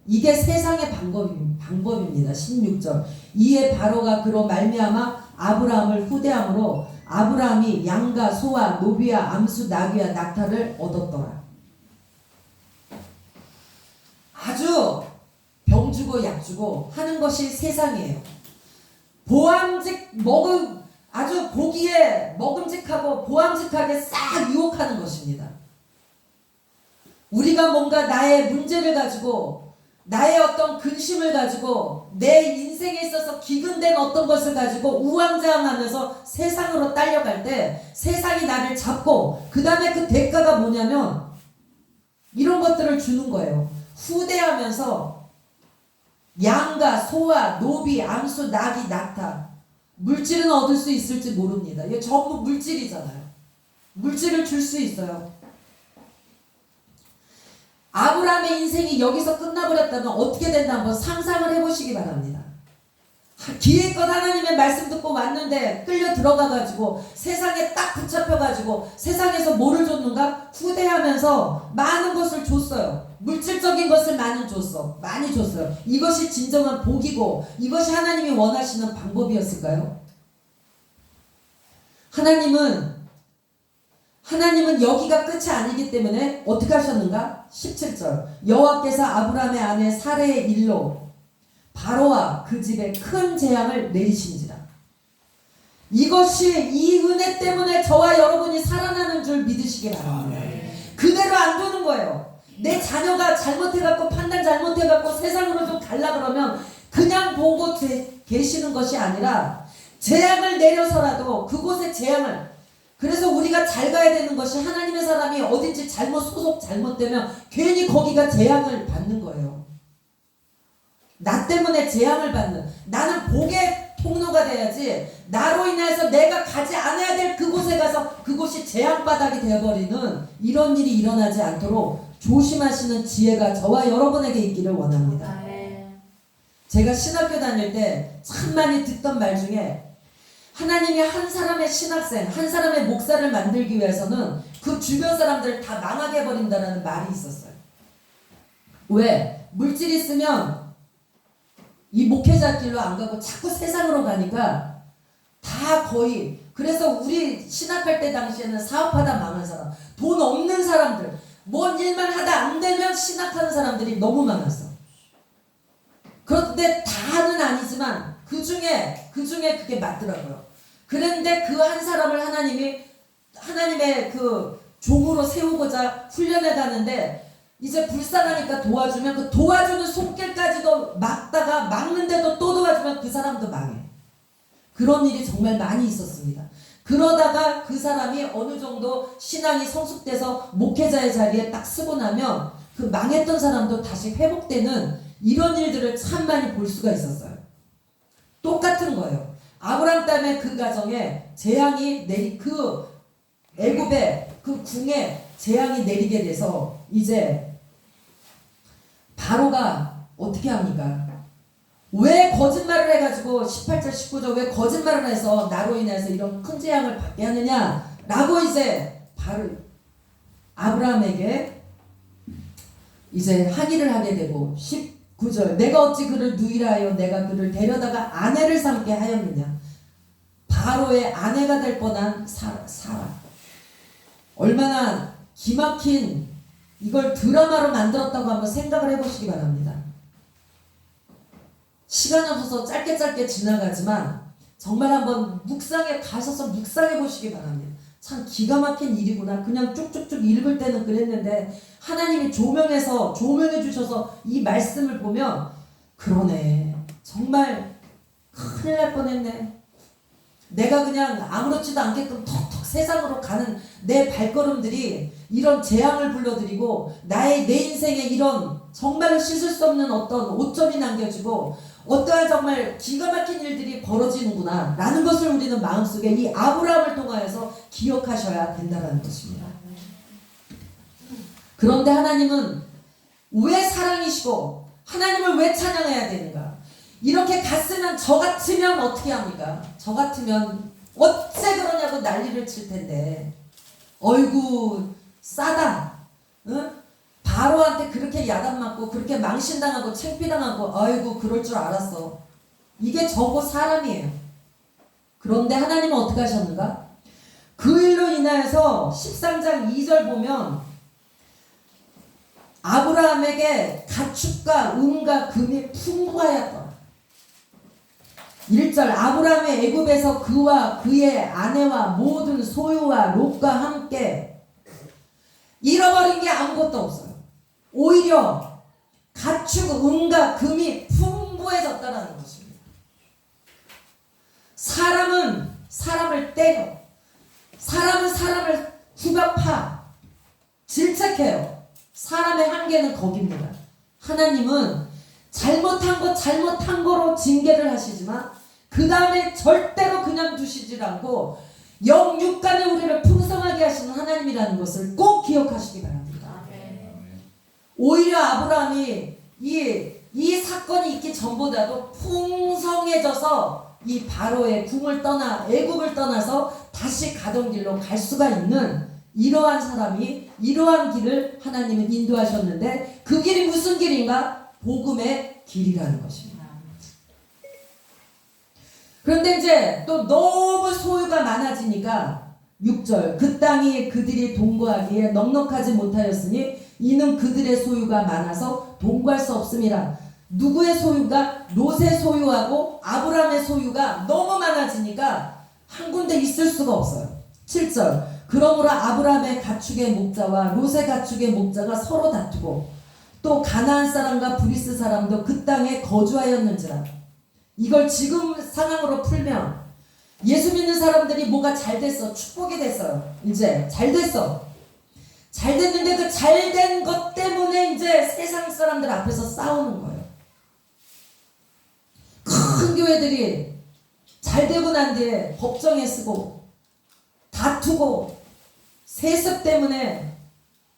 이게 세상의 방법입니다. 16절. 이에 바로가 그로 말미암아 아브라함을 후대함으로 아브라함이 양과 소와 노비와 암수 나귀와 낙타를 얻었더라. 아주 병주고 약주고 하는 것이 세상이에요. 아주 보기에 먹음직하고 보암직하게 싹 유혹하는 것입니다. 우리가 뭔가 나의 문제를 가지고, 나의 어떤 근심을 가지고, 내 인생에 있어서 기근된 어떤 것을 가지고 우왕좌왕하면서 세상으로 딸려갈 때 세상이 나를 잡고, 그 다음에 그 대가가 뭐냐면 이런 것들을 주는 거예요. 후대하면서 양과 소와 노비, 암수, 나귀, 낙타, 물질은 얻을 수 있을지 모릅니다. 이게 전부 물질이잖아요. 물질을 줄 수 있어요. 아브라함의 인생이 여기서 끝나버렸다면 어떻게 된다 한번 상상을 해보시기 바랍니다. 기회껏 하나님의 말씀 듣고 왔는데 끌려 들어가가지고 세상에 딱 붙잡혀가지고 세상에서 뭐를 줬는가? 후대하면서 많은 것을 줬어요. 물질적인 것을 많이 줬어요. 이것이 진정한 복이고 이것이 하나님이 원하시는 방법이었을까요? 하나님은 여기가 끝이 아니기 때문에 어떻게 하셨는가? 17절 여호와께서 아브라함의 아내 사레의 일로 바로와 그 집에 큰 재앙을 내리신지라. 이것이 이 은혜 때문에 저와 여러분이 살아나는 줄 믿으시기 바랍니다. 그대로 안 두는 거예요. 내 자녀가 잘못해갖고 판단 잘못해갖고 세상으로 좀 갈라 그러면 그냥 보고 계시는 것이 아니라 재앙을 내려서라도 그곳에 재앙을, 그래서 우리가 잘 가야 되는 것이 하나님의 사람이 어딘지 잘못 소속 잘못되면 괜히 거기가 재앙을 받는 거예요. 나 때문에 재앙을 받는, 나는 복의 통로가 돼야지 나로 인해서 내가 가지 않아야 될 그곳에 가서 그곳이 재앙바닥이 되어버리는 이런 일이 일어나지 않도록 조심하시는 지혜가 저와 여러분에게 있기를 원합니다. 제가 신학교 다닐 때 참 많이 듣던 말 중에 하나님이 한 사람의 신학생, 한 사람의 목사를 만들기 위해서는 그 주변 사람들을 다 망하게 해버린다는 말이 있었어요. 왜? 물질 있으면 이 목회자 길로 안 가고 자꾸 세상으로 가니까 다 거의, 그래서 우리 신학할 때 당시에는 사업하다 망한 사람, 돈 없는 사람들, 뭔 일만 하다 안 되면 신학하는 사람들이 너무 많았어. 그런데 다는 아니지만 그 중에 그게 맞더라고요. 그런데 그 한 사람을 하나님이 하나님의 그 종으로 세우고자 훈련해 가는데 이제 불쌍하니까 도와주면 그 도와주는 손길까지도 막는데도 또 도와주면 그 사람도 망해. 그런 일이 정말 많이 있었습니다. 그러다가 그 사람이 어느 정도 신앙이 성숙돼서 목회자의 자리에 딱 쓰고 나면 그 망했던 사람도 다시 회복되는 이런 일들을 참 많이 볼 수가 있었어요. 똑같은 거예요. 아브람 때문에 그 가정에 재앙이 그 애굽의 그 궁에 재앙이 내리게 돼서 이제 바로가 어떻게 합니까? 왜 거짓말을 해가지고 18절 19절 왜 거짓말을 해서 나로 인해서 이런 큰 재앙을 받게 하느냐 라고 이제 바로 아브라함에게 이제 항의를 하게 되고 19절 내가 어찌 그를 누이라 하여 내가 그를 데려다가 아내를 삼게 하였느냐. 바로의 아내가 될 뻔한 사라. 얼마나 기막힌 이걸 드라마로 만들었다고 한번 생각을 해보시기 바랍니다. 시간이 없어서 짧게 지나가지만 정말 한번 묵상에 가셔서 묵상해 보시기 바랍니다. 참 기가 막힌 일이구나. 그냥 쭉쭉쭉 읽을 때는 그랬는데 하나님이 조명해 주셔서 이 말씀을 보면 그러네. 정말 큰일 날 뻔했네. 내가 그냥 아무렇지도 않게끔 턱턱 세상으로 가는 내 발걸음들이 이런 재앙을 불러들이고 내 인생에 이런 정말 씻을 수 없는 어떤 오점이 남겨지고 어떠한 정말 기가 막힌 일들이 벌어지는구나 라는 것을 우리는 마음속에 이 아브라함을 통하여서 기억하셔야 된다는 것입니다. 그런데 하나님은 왜 사랑이시고 하나님을 왜 찬양해야 되는가? 이렇게 갔으면 저 같으면 어떻게 합니까? 저 같으면 어째 그러냐고 난리를 칠 텐데 어이구 싸다. 응? 바로한테 그렇게 야단맞고 그렇게 망신당하고 창피당하고 아이고 그럴 줄 알았어. 이게 저거 사람이에요. 그런데 하나님은 어떻게 하셨는가? 그 일로 인하여서 13장 2절 보면 아브라함에게 가축과 은과 금이 풍부하였더라. 1절 아브라함의 애굽에서 그와 그의 아내와 모든 소유와 롯과 함께 잃어버린 게 아무것도 없어요. 오히려 가축, 은과 금이 풍부해졌다는 것입니다. 사람은 사람을 때려, 사람은 사람을 후벼파, 질책해요. 사람의 한계는 거기입니다. 하나님은 잘못한 거로 징계를 하시지만 그 다음에 절대로 그냥 두시질 않고 영육간에 우리를 풍성하게 하시는 하나님이라는 것을 꼭 기억하시기 바랍니다. 오히려 아브라함이 이 사건이 있기 전보다도 풍성해져서 이 바로의 궁을 떠나 애굽을 떠나서 다시 가던 길로 갈 수가 있는 이러한 사람이 이러한 길을 하나님은 인도하셨는데 그 길이 무슨 길인가? 복음의 길이라는 것입니다. 그런데 이제 또 너무 소유가 많아지니까 6절 그 땅이 그들이 동거하기에 넉넉하지 못하였으니 이는 그들의 소유가 많아서 동거할 수 없음이라. 누구의 소유가? 롯의 소유하고 아브라함의 소유가 너무 많아지니까 한 군데 있을 수가 없어요. 7절 그러므로 아브라함의 가축의 목자와 롯의 가축의 목자가 서로 다투고 또 가나안 사람과 브리스 사람도 그 땅에 거주하였는지라. 이걸 지금 상황으로 풀면 예수 믿는 사람들이 뭐가 잘 됐어. 축복이 됐어요. 이제 잘 됐어. 잘 됐는데 그 잘 된 것 때문에 이제 세상 사람들 앞에서 싸우는 거예요. 큰 교회들이 잘 되고 난 뒤에 법정에 쓰고 다투고 세습 때문에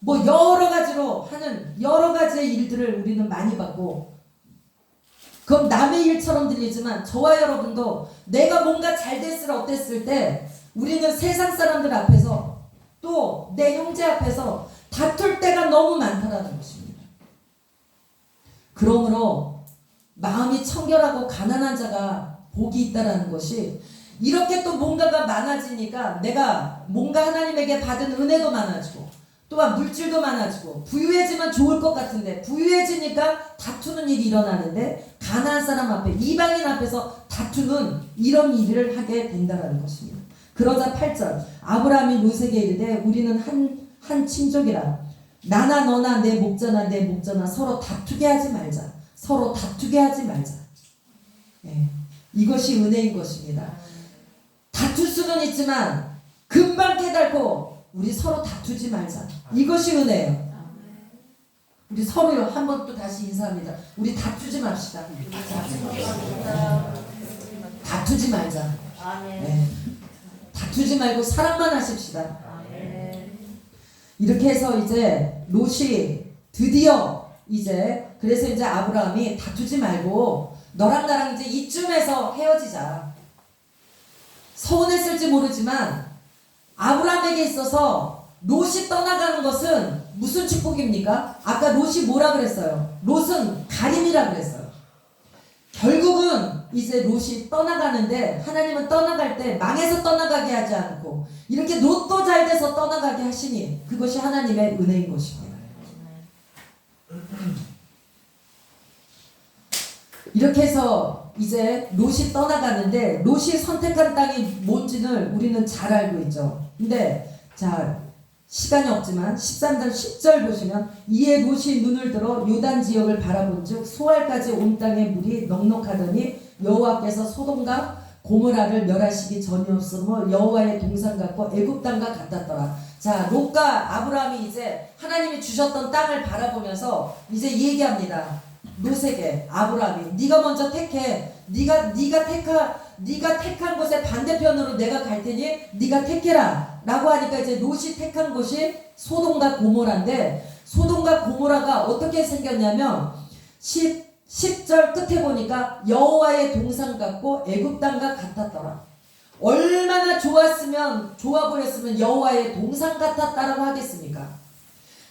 뭐 여러 가지로 하는 여러 가지의 일들을 우리는 많이 봤고, 그럼 남의 일처럼 들리지만 저와 여러분도 내가 뭔가 잘 됐을 어땠을 때 우리는 세상 사람들 앞에서 또 내 형제 앞에서 다툴 때가 너무 많다라는 것입니다. 그러므로 마음이 청결하고 가난한 자가 복이 있다라는 것이, 이렇게 또 뭔가가 많아지니까 내가 뭔가 하나님에게 받은 은혜도 많아지고 또한 물질도 많아지고 부유해지면 좋을 것 같은데 부유해지니까 다투는 일이 일어나는데 가나안 사람 앞에 이방인 앞에서 다투는 이런 일을 하게 된다는 것입니다. 그러자 8절 아브라함이 롯에게 이르되 우리는 한 친족이라 나나 너나 내 목자나 내 목자나 서로 다투게 하지 말자. 서로 다투게 하지 말자. 예, 이것이 은혜인 것입니다. 다툴 수는 있지만 금방 깨닫고 우리 서로 다투지 말자. 이것이 은혜예요. 우리 서로 한번 또 다시 인사합니다. 우리 다투지 맙시다. 다투지 말자. 네. 다투지 말고 사랑만 하십시다. 이렇게 해서 이제 롯이 드디어 이제 그래서 이제 아브라함이 다투지 말고 너랑 나랑 이제 이쯤에서 헤어지자. 서운했을지 모르지만 아브라함에게 있어서 롯이 떠나가는 것은 무슨 축복입니까? 아까 롯이 뭐라 그랬어요? 롯은 가림이라 그랬어요. 결국은 이제 롯이 떠나가는데 하나님은 떠나갈 때 망해서 떠나가게 하지 않고 이렇게 롯도 잘 돼서 떠나가게 하시니 그것이 하나님의 은혜인 것입니다. 이렇게 해서 이제 롯이 떠나가는데 롯이 선택한 땅이 뭔지는 우리는 잘 알고 있죠. 근데 자 시간이 없지만 13절 10절 보시면 이에 롯이 눈을 들어 요단 지역을 바라본즉 소알까지 온 땅의 물이 넉넉하더니 여호와께서 소돔과 고모라를 멸하시기 전이었으므로 여호와의 동산 같고 애굽 땅과 같았더라. 자 롯과 아브라함이 이제 하나님이 주셨던 땅을 바라보면서 이제 얘기합니다. 롯에게 아브라함이 네가 먼저 택해. 네가 택한 곳의 반대편으로 내가 갈 테니 네가 택해라 라고 하니까 이제 롯이 택한 곳이 소돔과 고모라인데 소돔과 고모라가 어떻게 생겼냐면 10절 끝에 보니까 여호와의 동산 같고 애굽 땅과 같았더라. 얼마나 좋아 보였으면 여호와의 동산 같았다라고 하겠습니까?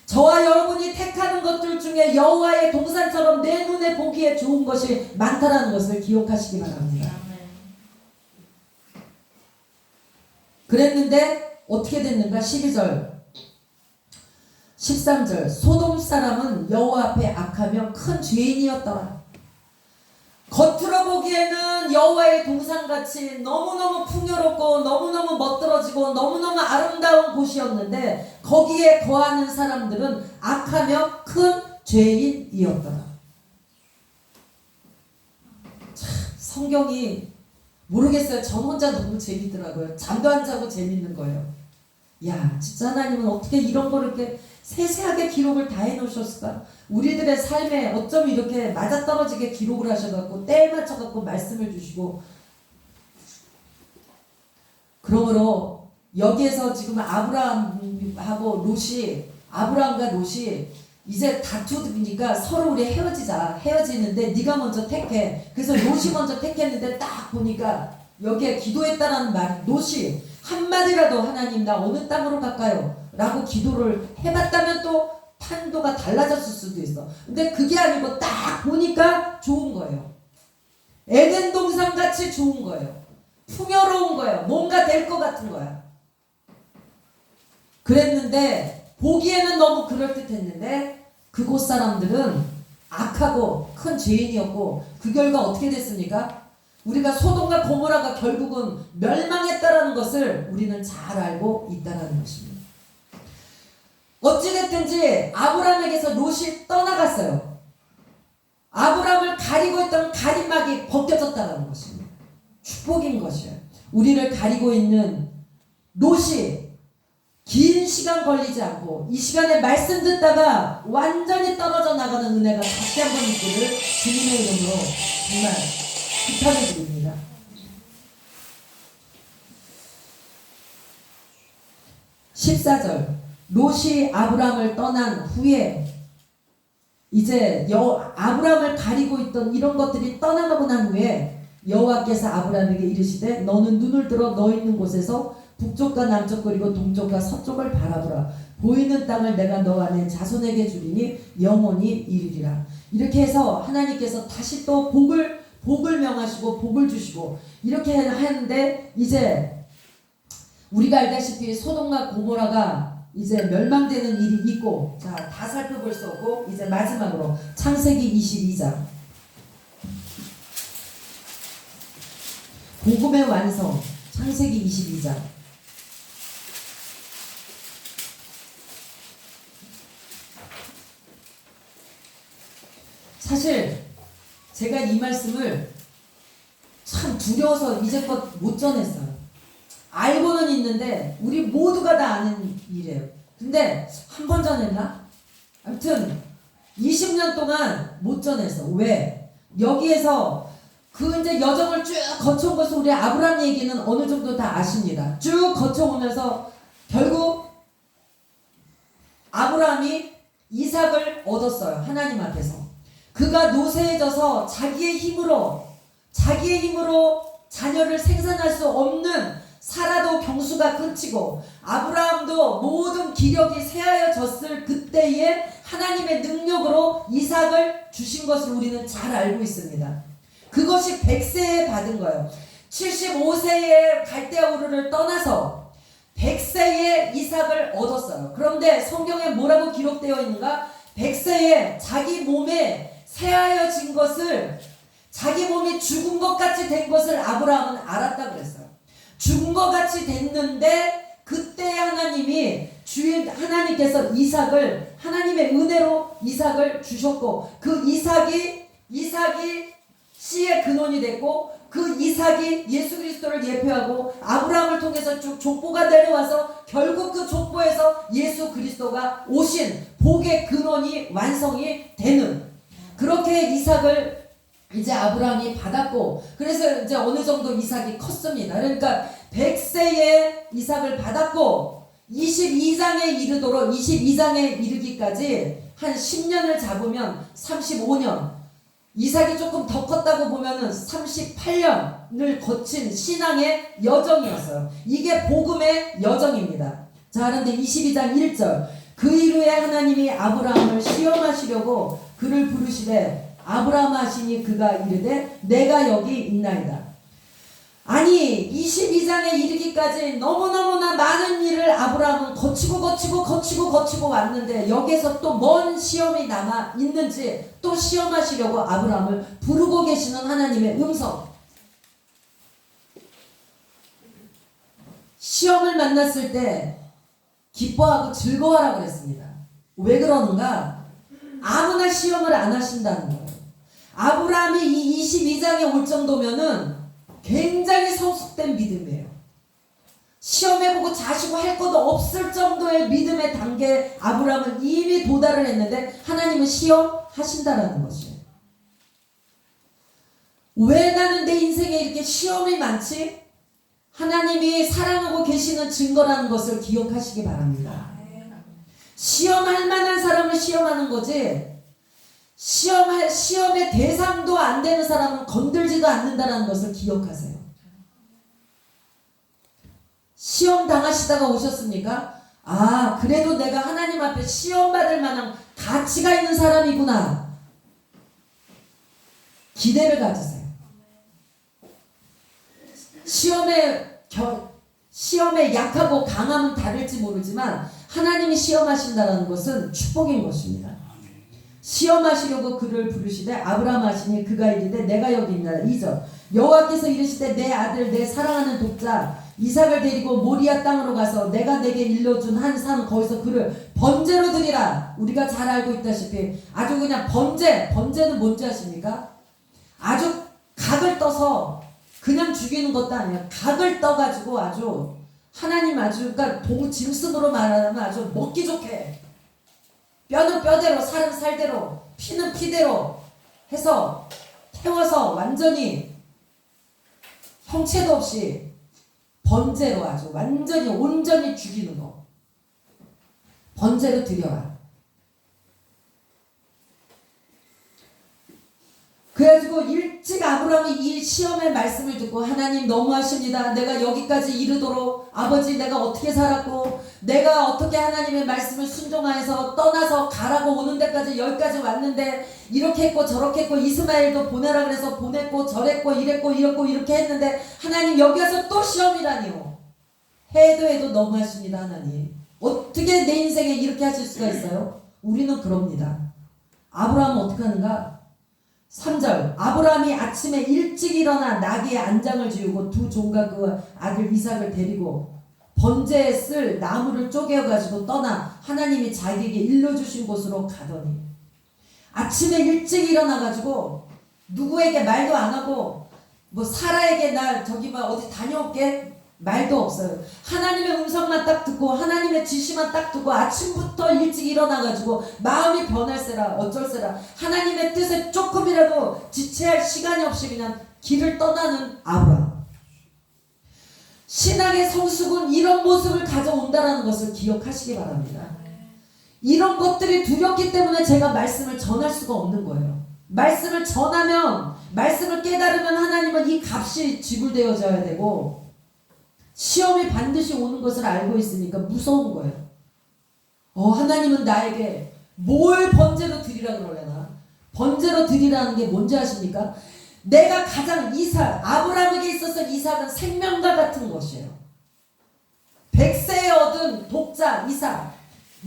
저와 여러분이 택하는 것들 중에 여호와의 동산처럼 내 눈에 보기에 좋은 것이 많다라는 것을 기억하시기 바랍니다. 그랬는데 어떻게 됐는가? 12절 13절 소돔 사람은 여호와 앞에 악하며 큰 죄인이었더라. 겉으로 보기에는 여호와의 동산같이 너무너무 풍요롭고 너무너무 멋들어지고 너무너무 아름다운 곳이었는데 거기에 거하는 사람들은 악하며 큰 죄인이었더라. 참 성경이 모르겠어요. 전 혼자 너무 재밌더라고요. 잠도 안 자고 재밌는 거예요. 야 진짜 하나님은 어떻게 이런 거를 이렇게 세세하게 기록을 다 해놓으셨을까? 우리들의 삶에 어쩜 이렇게 맞아떨어지게 기록을 하셔갖고 때에 맞춰갖고 말씀을 주시고. 그러므로 여기에서 지금 아브라함하고 롯이 아브라함과 롯이 이제 다투니까 서로 우리 헤어지는데 네가 먼저 택해. 그래서 롯이 먼저 택했는데 딱 보니까 여기에 기도했다라는 말이 롯이 한마디라도 하나님 나 어느 땅으로 갈까요? 라고 기도를 해봤다면 또 판도가 달라졌을 수도 있어. 근데 그게 아니고 딱 보니까 좋은 거예요. 에덴 동산 같이 좋은 거예요. 풍요로운 거예요. 뭔가 될 것 같은 거야. 그랬는데 보기에는 너무 그럴듯했는데 그곳 사람들은 악하고 큰 죄인이었고 그 결과 어떻게 됐습니까? 우리가 소돔과 고모라가 결국은 멸망했다라는 것을 우리는 잘 알고 있다는 것입니다. 어찌됐든지 아브라함에게서 롯이 떠나갔어요. 아브라함을 가리고 있던 가림막이 벗겨졌다는 것입니다. 축복인 것이에요. 우리를 가리고 있는 롯이 긴 시간 걸리지 않고 이 시간에 말씀 듣다가 완전히 떨어져 나가는 은혜가 다시 한번 있기를 주님의 이름으로 정말 부탁을 드립니다. 14절 롯이 아브라함을 떠난 후에 이제 아브라함을 가리고 있던 이런 것들이 떠나가고 난 후에 여호와께서 아브라함에게 이르시되 너는 눈을 들어 너 있는 곳에서 북쪽과 남쪽 그리고 동쪽과 서쪽을 바라보라. 보이는 땅을 내가 너 안에 자손에게 주리니 영원히 이르리라. 이렇게 해서 하나님께서 다시 또 복을 명하시고 복을 주시고 이렇게 하는데 이제 우리가 알다시피 소돔과 고모라가 이제 멸망되는 일이 있고 자, 다 살펴볼 수 없고 이제 마지막으로 창세기 22장 복음의 완성 창세기 22장 사실 제가 이 말씀을 참 두려워서 이제껏 못 전했어요. 알고는 있는데 우리 모두가 다 아는 일이에요. 근데 한 번 전했나? 아무튼 20년 동안 못 전했어. 왜? 여기에서 그 이제 여정을 쭉 거쳐온 것을 우리 아브라함 얘기는 어느 정도 다 아십니다. 쭉 거쳐오면서 결국 아브라함이 이삭을 얻었어요. 하나님 앞에서. 그가 노쇠해져서 자기의 힘으로 자녀를 생산할 수 없는 사라도 경수가 끊치고 아브라함도 모든 기력이 쇠하여졌을 그때에 하나님의 능력으로 이삭을 주신 것을 우리는 잘 알고 있습니다. 그것이 100세에 받은 거예요. 75세에 갈대아우르를 떠나서 100세에 이삭을 얻었어요. 그런데 성경에 뭐라고 기록되어 있는가? 100세에 자기 몸에 쇠하여진 것을 자기 몸이 죽은 것 같이 된 것을 아브라함은 알았다 그랬어요. 죽은 것 같이 됐는데 그때 하나님께서 이삭을 하나님의 은혜로 이삭을 주셨고 그 이삭이 씨의 근원이 됐고 그 이삭이 예수 그리스도를 예표하고 아브라함을 통해서 쭉 족보가 내려와서 결국 그 족보에서 예수 그리스도가 오신 복의 근원이 완성이 되는 그렇게 이삭을 이제 아브라함이 받았고 그래서 이제 어느 정도 이삭이 컸습니다. 그러니까 100세에 이삭을 받았고 22장에 이르도록 22장에 이르기까지 한 10년을 잡으면 35년 이삭이 조금 더 컸다고 보면은 38년을 거친 신앙의 여정이었어요. 이게 복음의 여정입니다. 자, 그런데 22장 1절 그 이후에 하나님이 아브라함을 시험하시려고 그를 부르시되 아브라함 하시니 그가 이르되 내가 여기 있나이다. 아니 22장에 이르기까지 너무너무나 많은 일을 아브라함은 거치고 왔는데 여기에서 또 뭔 시험이 남아 있는지 또 시험하시려고 아브라함을 부르고 계시는 하나님의 음성. 시험을 만났을 때 기뻐하고 즐거워하라 그랬습니다. 왜 그러는가? 아무나 시험을 안 하신다는 거예요. 아브라함이 이 22장에 올 정도면은 굉장히 성숙된 믿음이에요. 시험해보고 자시고 할 것도 없을 정도의 믿음의 단계에 아브라함은 이미 도달을 했는데 하나님은 시험하신다라는 것이에요. 왜 나는 내 인생에 이렇게 시험이 많지? 하나님이 사랑하고 계시는 증거라는 것을 기억하시기 바랍니다. 시험할 만한 사람을 시험하는 거지 시험의 대상도 안 되는 사람은 건들지도 않는다는 것을 기억하세요. 시험 당하시다가 오셨습니까? 아, 그래도 내가 하나님 앞에 시험 받을 만한 가치가 있는 사람이구나. 기대를 가지세요. 시험에 시험에 약하고 강함은 다를지 모르지만 하나님이 시험하신다는 것은 축복인 것입니다. 시험하시려고 그를 부르시되 아브라함 하시니 그가 이르되 내가 여기 있나이다. 2절 여호와께서 이르시되 내 아들 내 사랑하는 독자 이삭을 데리고 모리아 땅으로 가서 내가 내게 일러준 한 산 거기서 그를 번제로 드리라. 우리가 잘 알고 있다시피 아주 그냥 번제는 뭔지 아십니까? 아주 각을 떠서 그냥 죽이는 것도 아니에요. 각을 떠가지고 아주 하나님 아주 그러니까 짐승으로 말하면 아주 먹기 좋게 뼈는 뼈대로 살은 살대로 피는 피대로 해서 태워서 완전히 형체도 없이 번제로 아주 완전히 온전히 죽이는 거. 번제로 드려라. 그래가지고 일찍 아브라함이 이 시험의 말씀을 듣고 하나님 너무하십니다. 내가 여기까지 이르도록 아버지 내가 어떻게 살았고 내가 어떻게 하나님의 말씀을 순종하여서 떠나서 가라고 오는 데까지 여기까지 왔는데 이렇게 했고 저렇게 했고 이스마엘도 보내라 그래서 보냈고 저랬고 이랬고 이랬고 이렇게 했는데 하나님 여기 와서 또 시험이라니요. 해도 너무하십니다. 하나님 어떻게 내 인생에 이렇게 하실 수가 있어요? 우리는 그럽니다. 아브라함은 어떻게 하는가? 3절 아브라함이 아침에 일찍 일어나 나귀의 안장을 지우고 두 종과 그 아들 이삭을 데리고 번제에 쓸 나무를 쪼개어가지고 떠나 하나님이 자기에게 일러주신 곳으로 가더니 아침에 일찍 일어나가지고 누구에게 말도 안 하고 뭐 사라에게 나 저기 막 어디 다녀올게 말도 없어요. 하나님의 음성만 딱 듣고 하나님의 지시만 딱 듣고 아침부터 일찍 일어나가지고 마음이 변할세라 어쩔세라 하나님의 뜻에 조금이라도 지체할 시간이 없이 그냥 길을 떠나는 아브라함. 신앙의 성숙은 이런 모습을 가져온다는 것을 기억하시기 바랍니다. 이런 것들이 두렵기 때문에 제가 말씀을 전할 수가 없는 거예요. 말씀을 전하면 말씀을 깨달으면 하나님은 이 값이 지불되어져야 되고 시험이 반드시 오는 것을 알고 있으니까 무서운 거예요. 하나님은 나에게 뭘 번제로 드리라 그러려나? 번제로 드리라는 게 뭔지 아십니까? 내가 가장 아브라함에게 있어서 이삭은 생명과 같은 것이에요. 100세에 얻은 독자 이삭,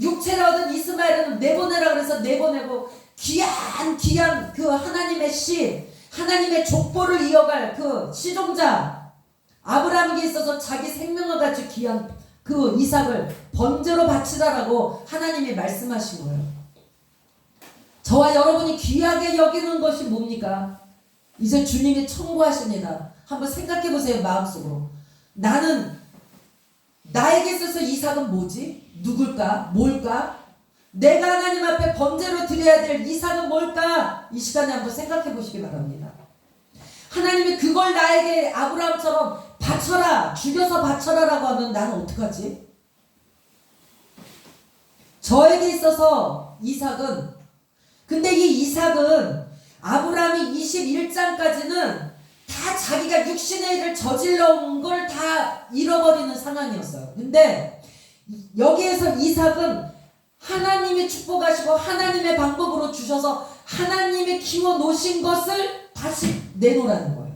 육체를 얻은 이스마엘은 내보내라 그래서 내보내고 귀한 그 하나님의 씨, 하나님의 족보를 이어갈 그 시종자 아브라함에게 있어서 자기 생명과 같이 귀한 그 이삭을 번제로 바치라라고 하나님이 말씀하신 거예요. 저와 여러분이 귀하게 여기는 것이 뭡니까? 이제 주님이 청구하십니다. 한번 생각해 보세요. 마음속으로. 나에게 있어서 이삭은 뭐지? 누굴까? 뭘까? 내가 하나님 앞에 번제로 드려야 될 이삭은 뭘까? 이 시간에 한번 생각해 보시기 바랍니다. 하나님이 그걸 나에게 아브라함처럼 바쳐라, 죽여서 바쳐라라고 하면 나는 어떡하지? 저에게 있어서 이삭은, 근데 이 이삭은 아브라함이 21장까지는 다 자기가 육신의 일을 저질러 온 걸 다 잃어버리는 상황이었어요. 근데 여기에서 이삭은 하나님이 축복하시고 하나님의 방법으로 주셔서 하나님이 키워 놓으신 것을 다시 내놓으라는 거예요.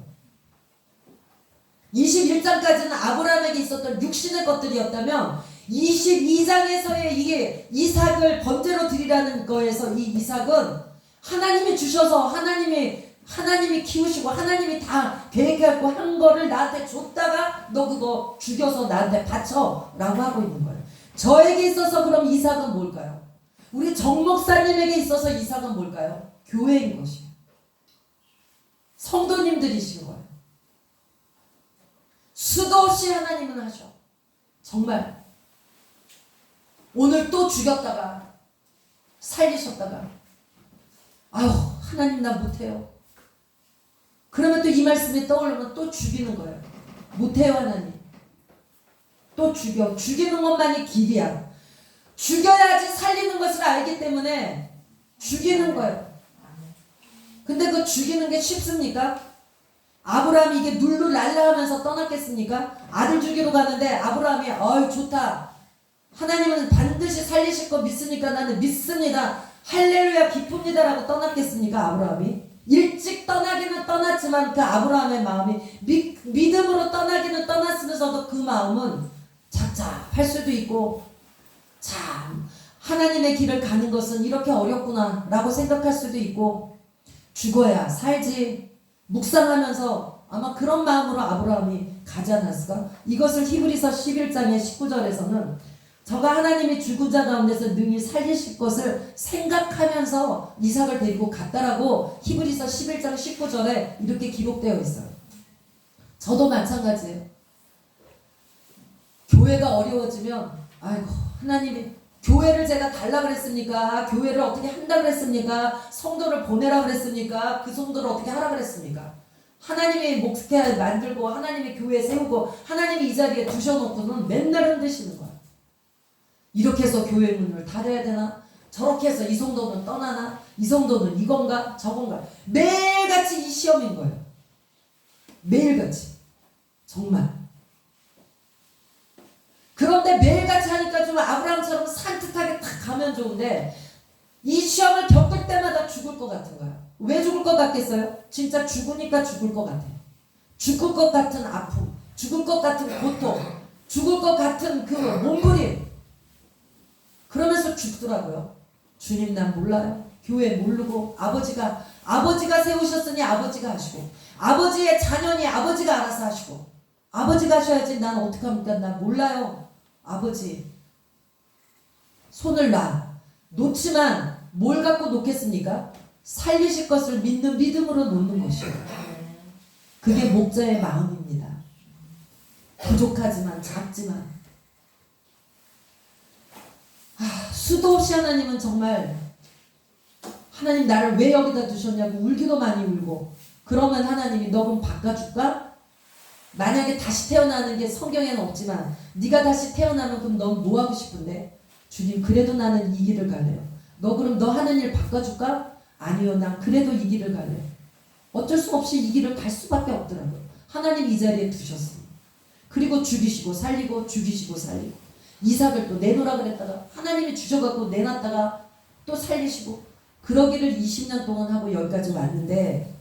21장까지는 아브라함에게 있었던 육신의 것들이었다면 22장에서의 이게 이삭을 번제로 드리라는 거에서 이 이삭은 하나님이 주셔서 하나님이 키우시고 하나님이 다 계획하고 한 거를 나한테 줬다가 너 그거 죽여서 나한테 바쳐 라고 하고 있는 거예요. 저에게 있어서 그럼 이삭은 뭘까요? 우리 정 목사님에게 있어서 이삭은 뭘까요? 교회인 것이에요. 성도님들이신 거예요. 수도 없이 하나님은 하셔. 정말 오늘 또 죽였다가 살리셨다가 아유 하나님 나 못해요. 그러면 또 이 말씀이 떠오르면 또 죽이는 거예요. 못해요 하나님. 또 죽이는 것만이 길이야. 죽여야지 살리는 것을 알기 때문에 죽이는 거예요. 근데 그 죽이는 게 쉽습니까? 아브라함이 이게 룰루랄라 하면서 떠났겠습니까? 아들 죽이러 가는데 아브라함이 어이 좋다. 하나님은 반드시 살리실 거 믿으니까 나는 믿습니다. 할렐루야 기쁩니다라고 떠났겠습니까? 아브라함이? 일찍 떠나기는 떠났지만 그 아브라함의 마음이 믿음으로 떠나기는 떠났으면서도 그 마음은 착잡할 수도 있고, 참 하나님의 길을 가는 것은 이렇게 어렵구나 라고 생각할 수도 있고, 죽어야 살지 묵상하면서 아마 그런 마음으로 아브라함이 가지 않았을까? 이것을 히브리서 11장의 19절에서는 저가 하나님이 죽은 자 가운데서 능히 살리실 것을 생각하면서 이삭을 데리고 갔다라고 히브리서 11장 19절에 이렇게 기록되어 있어요. 저도 마찬가지예요. 교회가 어려워지면 아이고 하나님이 교회를 제가 달라 그랬습니까? 교회를 어떻게 한다 그랬습니까? 성도를 보내라 그랬습니까? 그 성도를 어떻게 하라 그랬습니까? 하나님이 목회 만들고 하나님이 교회 세우고 하나님이 이 자리에 두셔놓고는 맨날 흔드시는 거야. 이렇게 해서 교회 문을 닫아야 되나? 저렇게 해서 이 성도는 떠나나? 이 성도는 이건가? 저건가? 매일같이 이 시험인 거예요. 매일같이. 정말. 그런데 매일같이 하니까 좀 아브라함처럼 산뜻하게 탁 가면 좋은데 이 시험을 겪을 때마다 죽을 것 같은 거야. 왜 죽을 것 같겠어요? 진짜 죽으니까 죽을 것 같아요. 죽을 것 같은 아픔, 죽을 것 같은 고통, 죽을 것 같은 그 몸부림. 그러면서 죽더라고요. 주님 난 몰라요. 교회 모르고 아버지가 세우셨으니 아버지가 하시고 아버지의 자녀니 아버지가 알아서 하시고 아버지가 하셔야지 난 어떡합니까? 난 몰라요. 아버지 손을 놓지만 뭘 갖고 놓겠습니까? 살리실 것을 믿는 믿음으로 놓는 것이요. 그게 목자의 마음입니다. 부족하지만 작지만 수도 없이 하나님은 정말 하나님 나를 왜 여기다 두셨냐고 울기도 많이 울고, 그러면 하나님이 너 그럼 바꿔줄까? 만약에 다시 태어나는 게 성경에는 없지만 네가 다시 태어나면 그럼 넌 뭐 하고 싶은데? 주님 그래도 나는 이 길을 갈래요. 너 그럼 너 하는 일 바꿔줄까? 아니요 난 그래도 이 길을 갈래요. 어쩔 수 없이 이 길을 갈 수밖에 없더라고요. 하나님 이 자리에 두셨어요. 그리고 죽이시고 살리고 죽이시고 살리고 이삭을 또 내놓으라 그랬다가 하나님이 주셔갖고 내놨다가 또 살리시고 그러기를 20년 동안 하고 여기까지 왔는데,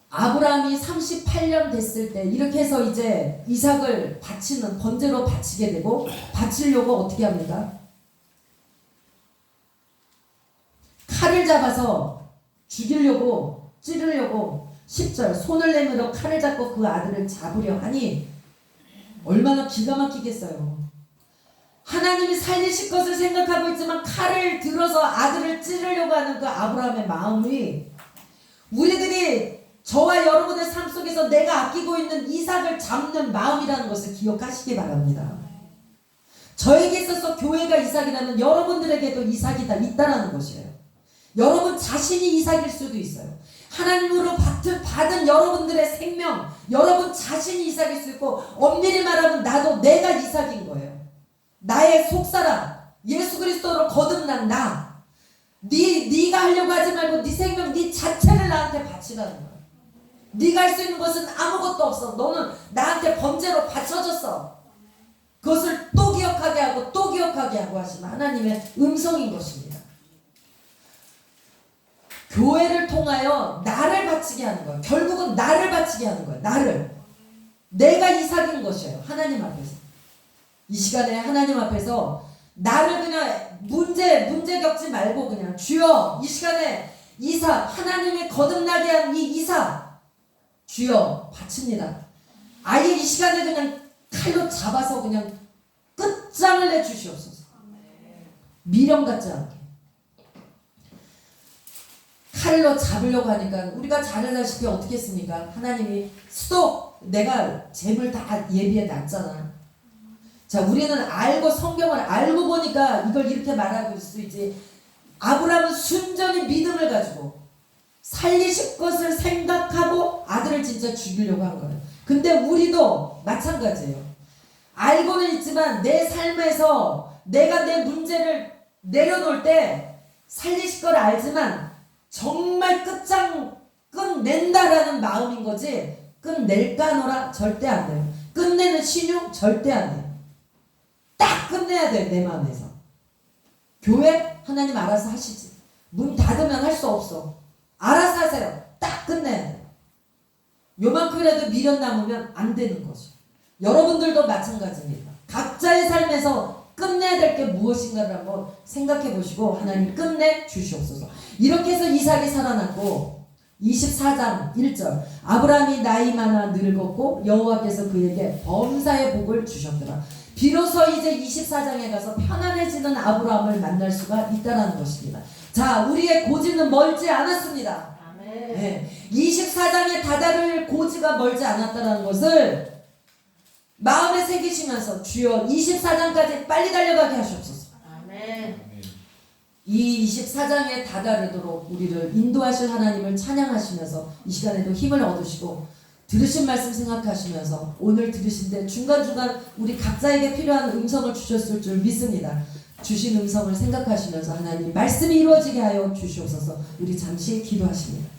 아브라함이 38년 됐을 때 이렇게 해서 이제 이삭을 바치는 번제로 바치게 되고, 바치려고 어떻게 합니까? 칼을 잡아서 죽이려고 찌르려고 10절 손을 내밀어 칼을 잡고 그 아들을 잡으려 하니 얼마나 기가 막히겠어요. 하나님이 살리실 것을 생각하고 있지만 칼을 들어서 아들을 찌르려고 하는 그 아브라함의 마음이, 우리들이 저와 여러분의 삶 속에서 내가 아끼고 있는 이삭을 잡는 마음이라는 것을 기억하시기 바랍니다. 저에게 있어서 교회가 이삭이라면 여러분들에게도 이삭이 있다라는 것이에요. 여러분 자신이 이삭일 수도 있어요. 하나님으로 받은 여러분들의 생명, 여러분 자신이 이삭일 수 있고, 엄밀히 말하면 내가 이삭인 거예요. 나의 속사람, 예수 그리스도로 거듭난 나. 네가 하려고 하지 말고 네 생명, 네 자체를 나한테 바치라는 거야. 네가 할 수 있는 것은 아무것도 없어. 너는 나한테 번제로 바쳐졌어. 그것을 또 기억하게 하고 또 기억하게 하고 하시는 하나님의 음성인 것입니다. 교회를 통하여 나를 바치게 하는 거예요. 결국은 나를 바치게 하는 거예요. 나를. 내가 이삭인 것이에요. 하나님 앞에서. 이 시간에 하나님 앞에서 나를 그냥 문제 겪지 말고 그냥 주여, 이 시간에 이삭, 하나님의 거듭나게 한 이 이삭 주여 바칩니다. 아예 이 시간에 그냥 칼로 잡아서 그냥 끝장을 내주시옵소서. 미련 같지 않게 칼로 잡으려고 하니까 우리가 잘 알다시피 어떻게 했습니까? 하나님이 스톱! 내가 재물 다 예비해 놨잖아. 자, 우리는 성경을 알고 보니까 이걸 이렇게 말하고 있을 수 있지. 아브라함은 순전히 믿음을 가지고 살리실 것을 생각하고 아들을 진짜 죽이려고 한 거예요. 근데 우리도 마찬가지예요. 알고는 있지만 내 삶에서 내가 내 문제를 내려놓을 때 살리실 걸 알지만 정말 끝낸다라는 마음인 거지, 끝낼까노라 절대 안 돼요. 끝내는 신용 절대 안 돼요. 딱 끝내야 돼요. 내 마음에서. 교회 하나님 알아서 하시지. 문 닫으면 할 수 없어. 알아서 하세요. 딱 끝내야 돼. 요만큼이라도 미련 남으면 안 되는 거죠. 여러분들도 마찬가지입니다. 각자의 삶에서 끝내야 될 게 무엇인가를 한번 생각해 보시고 하나님 끝내 주시옵소서. 이렇게 해서 이삭이 살아났고 24장 1절 아브라함이 나이 많아 늙었고 여호와께서 그에게 범사의 복을 주셨더라. 비로소 이제 24장에 가서 편안해지는 아브라함을 만날 수가 있다는 것입니다. 자, 우리의 고지는 멀지 않았습니다. 네. 24장에 다다를 고지가 멀지 않았다는 것을 마음에 새기시면서 주여 24장까지 빨리 달려가게 하시옵소서. 이 24장에 다다르도록 우리를 인도하실 하나님을 찬양하시면서 이 시간에도 힘을 얻으시고 들으신 말씀 생각하시면서 오늘 들으신데 중간중간 우리 각자에게 필요한 음성을 주셨을 줄 믿습니다. 주신 음성을 생각하시면서 하나님 말씀이 이루어지게 하여 주시옵소서. 우리 잠시 기도하십니다.